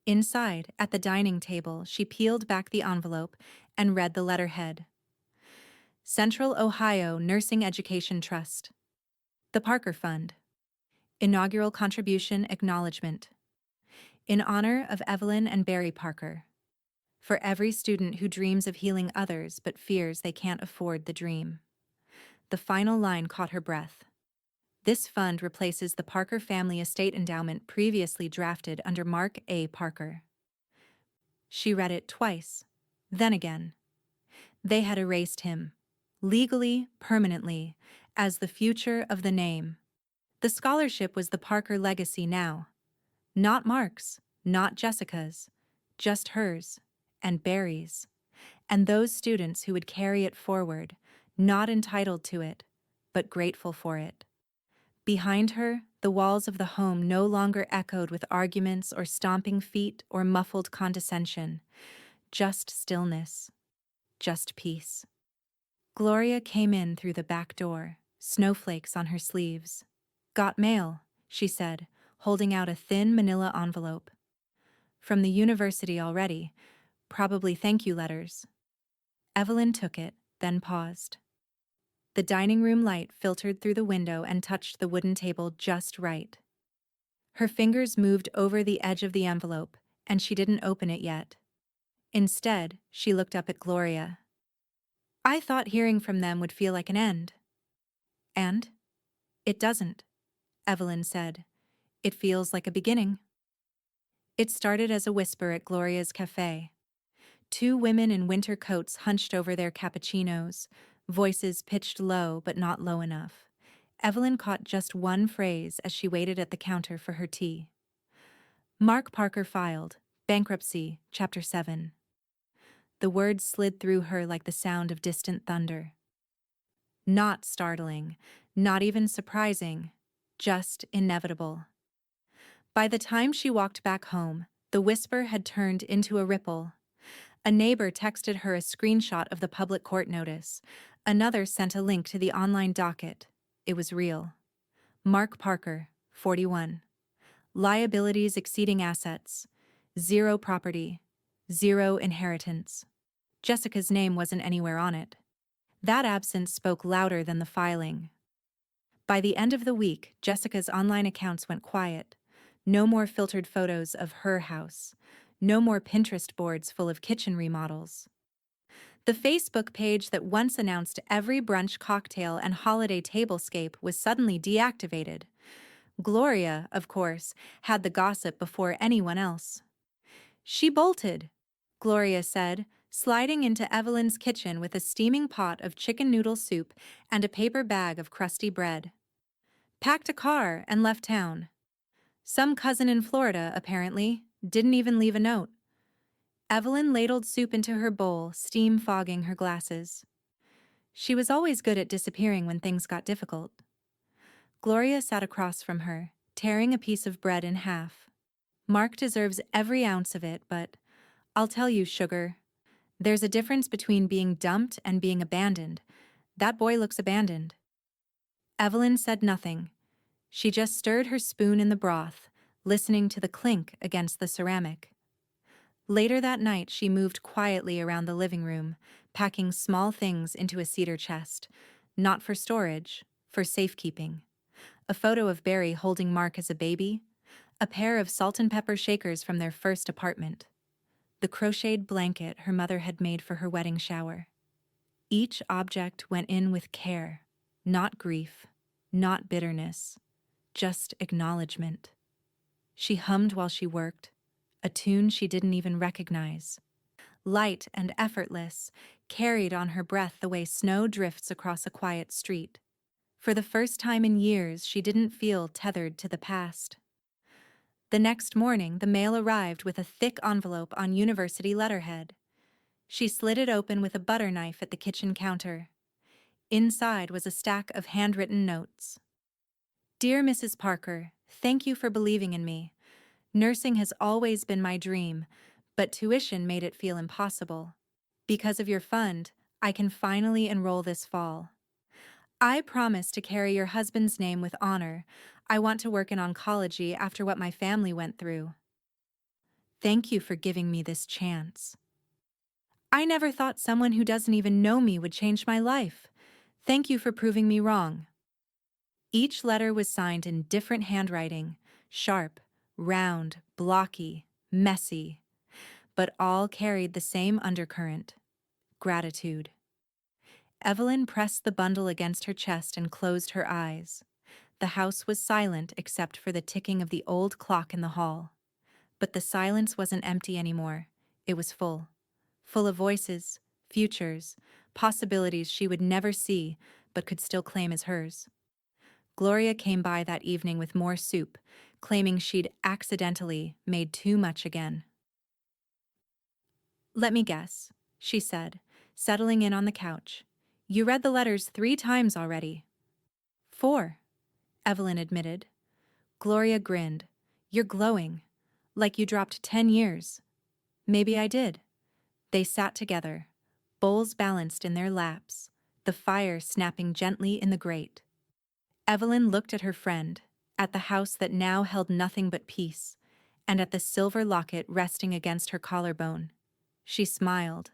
A: Inside, at the dining table, she peeled back the envelope and read the letterhead. Central Ohio Nursing Education Trust. The Parker Fund. Inaugural Contribution Acknowledgement. In honor of Evelyn and Barry Parker. For every student who dreams of healing others but fears they can't afford the dream. The final line caught her breath. This fund replaces the Parker Family Estate Endowment previously drafted under Mark A. Parker. She read it twice, then again. They had erased him, legally, permanently, as the future of the name. The scholarship was the Parker legacy now. Not Mark's, not Jessica's, just hers, and Barry's. And those students who would carry it forward, not entitled to it, but grateful for it. Behind her, the walls of the home no longer echoed with arguments or stomping feet or muffled condescension. Just stillness. Just peace. Gloria came in through the back door, snowflakes on her sleeves. "Got mail," she said, holding out a thin manila envelope. "From the university already. Probably thank you letters." Evelyn took it, then paused. The dining room light filtered through the window and touched the wooden table just right. Her fingers moved over the edge of the envelope, and she didn't open it yet. Instead, she looked up at Gloria. "I thought hearing from them would feel like an end." "And? It doesn't," Evelyn said. "It feels like a beginning." It started as a whisper at Gloria's cafe. Two women in winter coats hunched over their cappuccinos, voices pitched low but not low enough. Evelyn caught just one phrase as she waited at the counter for her tea. "Mark Parker filed. Bankruptcy, Chapter 7. The words slid through her like the sound of distant thunder. Not startling, not even surprising, just inevitable. By the time she walked back home, the whisper had turned into a ripple. A neighbor texted her a screenshot of the public court notice. Another sent a link to the online docket. It was real. Mark Parker, 41. Liabilities exceeding assets. 0 property. 0 inheritance. Jessica's name wasn't anywhere on it. That absence spoke louder than the filing. By the end of the week, Jessica's online accounts went quiet. No more filtered photos of her house. No more Pinterest boards full of kitchen remodels. The Facebook page that once announced every brunch cocktail and holiday tablescape was suddenly deactivated. Gloria, of course, had the gossip before anyone else. "She bolted," Gloria said, sliding into Evelyn's kitchen with a steaming pot of chicken noodle soup and a paper bag of crusty bread. "Packed a car and left town. Some cousin in Florida, apparently, didn't even leave a note." Evelyn ladled soup into her bowl, steam fogging her glasses. She was always good at disappearing when things got difficult. Gloria sat across from her, tearing a piece of bread in half. "Mark deserves every ounce of it, but I'll tell you, sugar, there's a difference between being dumped and being abandoned. That boy looks abandoned." Evelyn said nothing. She just stirred her spoon in the broth, listening to the clink against the ceramic. Later that night, she moved quietly around the living room, packing small things into a cedar chest. Not for storage, for safekeeping. A photo of Barry holding Mark as a baby. A pair of salt and pepper shakers from their first apartment. The crocheted blanket her mother had made for her wedding shower. Each object went in with care. Not grief, not bitterness, just acknowledgement. She hummed while she worked, a tune she didn't even recognize. Light and effortless, carried on her breath the way snow drifts across a quiet street. For the first time in years, she didn't feel tethered to the past. The next morning, the mail arrived with a thick envelope on university letterhead. She slid it open with a butter knife at the kitchen counter. Inside was a stack of handwritten notes. "Dear Mrs. Parker, thank you for believing in me. Nursing has always been my dream, but tuition made it feel impossible. Because of your fund, I can finally enroll this fall. I promise to carry your husband's name with honor. I want to work in oncology after what my family went through. Thank you for giving me this chance. I never thought someone who doesn't even know me would change my life. Thank you for proving me wrong. Each letter was signed in different handwriting, sharp, round, blocky, messy, but all carried the same undercurrent: gratitude. Evelyn pressed the bundle against her chest and closed her eyes. The house was silent except for the ticking of the old clock in the hall. But the silence wasn't empty anymore. It was full. Full of voices, futures, possibilities she would never see but could still claim as hers. Gloria came by that evening with more soup, claiming she'd accidentally made too much again. "Let me guess," she said, settling in on the couch. "You read the letters 3 times already." "4," Evelyn admitted. Gloria grinned. "You're glowing. Like you dropped 10 years. Maybe I did." They sat together, bowls balanced in their laps, the fire snapping gently in the grate. Evelyn looked at her friend, at the house that now held nothing but peace, and at the silver locket resting against her collarbone. She smiled.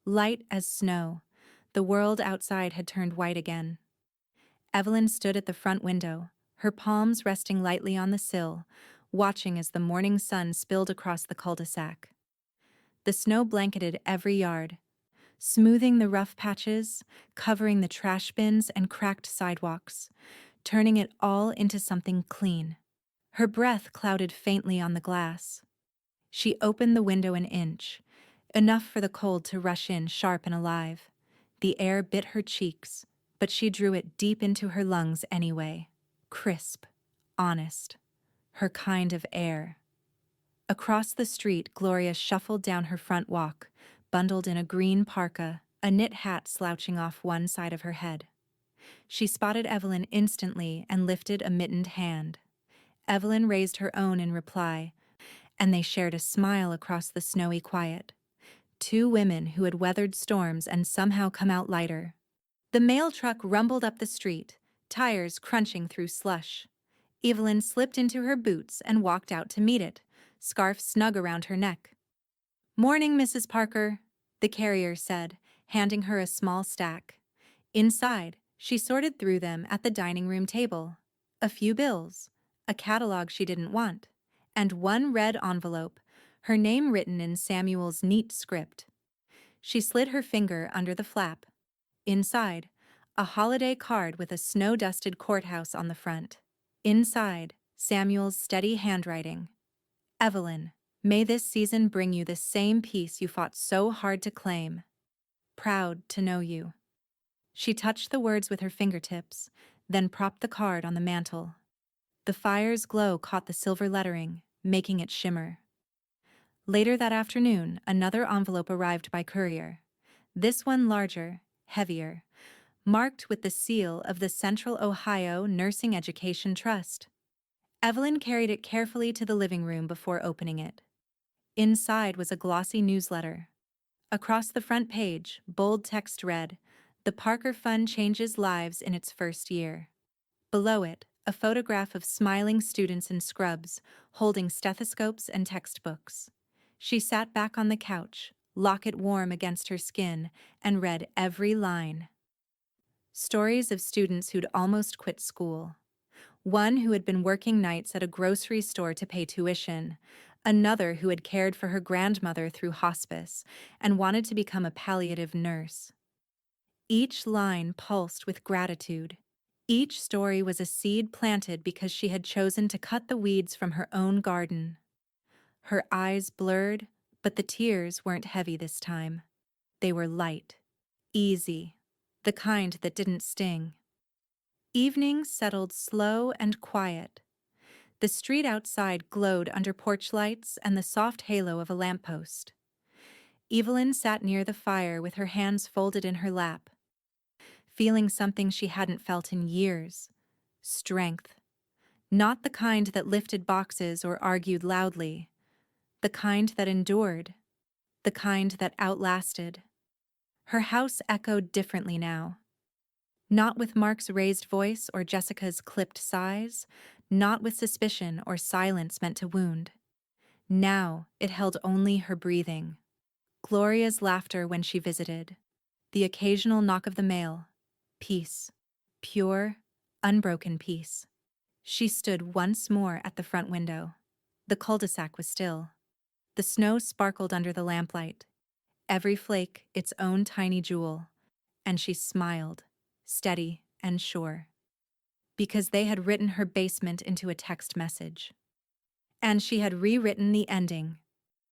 A: Light as snow, the world outside had turned white again. Evelyn stood at the front window, her palms resting lightly on the sill, watching as the morning sun spilled across the cul-de-sac. The snow blanketed every yard, smoothing the rough patches, covering the trash bins and cracked sidewalks, turning it all into something clean. Her breath clouded faintly on the glass. She opened the window an inch, enough for the cold to rush in sharp and alive. The air bit her cheeks, but she drew it deep into her lungs anyway. Crisp, honest, her kind of air. Across the street, Gloria shuffled down her front walk, bundled in a green parka, a knit hat slouching off one side of her head. She spotted Evelyn instantly and lifted a mittened hand. Evelyn raised her own in reply, and they shared a smile across the snowy quiet. 2 women who had weathered storms and somehow come out lighter. The mail truck rumbled up the street, tires crunching through slush. Evelyn slipped into her boots and walked out to meet it, scarf snug around her neck. "Morning, Mrs. Parker," the carrier said, handing her a small stack. Inside, she sorted through them at the dining room table. A few bills, a catalog she didn't want, and one red envelope, her name written in Samuel's neat script. She slid her finger under the flap. Inside, a holiday card with a snow-dusted courthouse on the front. Inside, Samuel's steady handwriting. "Evelyn, may this season bring you the same peace you fought so hard to claim. Proud to know you." She touched the words with her fingertips, then propped the card on the mantel. The fire's glow caught the silver lettering, making it shimmer. Later that afternoon, another envelope arrived by courier. This one larger, heavier, marked with the seal of the Central Ohio Nursing Education Trust. Evelyn carried it carefully to the living room before opening it. Inside was a glossy newsletter. Across the front page, bold text read, "The Parker Fund changes lives in its first year." Below it, a photograph of smiling students in scrubs, holding stethoscopes and textbooks. She sat back on the couch, locket warm against her skin, and read every line. Stories of students who'd almost quit school. One who had been working nights at a grocery store to pay tuition, another who had cared for her grandmother through hospice and wanted to become a palliative nurse. Each line pulsed with gratitude. Each story was a seed planted because she had chosen to cut the weeds from her own garden. Her eyes blurred, but the tears weren't heavy this time. They were light, easy, the kind that didn't sting. Evening settled slow and quiet. The street outside glowed under porch lights and the soft halo of a lamppost. Evelyn sat near the fire with her hands folded in her lap, feeling something she hadn't felt in years: strength. Not the kind that lifted boxes or argued loudly, the kind that endured, the kind that outlasted. Her house echoed differently now. Not with Mark's raised voice or Jessica's clipped sighs, not with suspicion or silence meant to wound. Now it held only her breathing. Gloria's laughter when she visited. The occasional knock of the mail. Peace. Pure, unbroken peace. She stood once more at the front window. The cul-de-sac was still. The snow sparkled under the lamplight, every flake its own tiny jewel, and she smiled, steady and sure. Because they had written her basement into a text message. And she had rewritten the ending,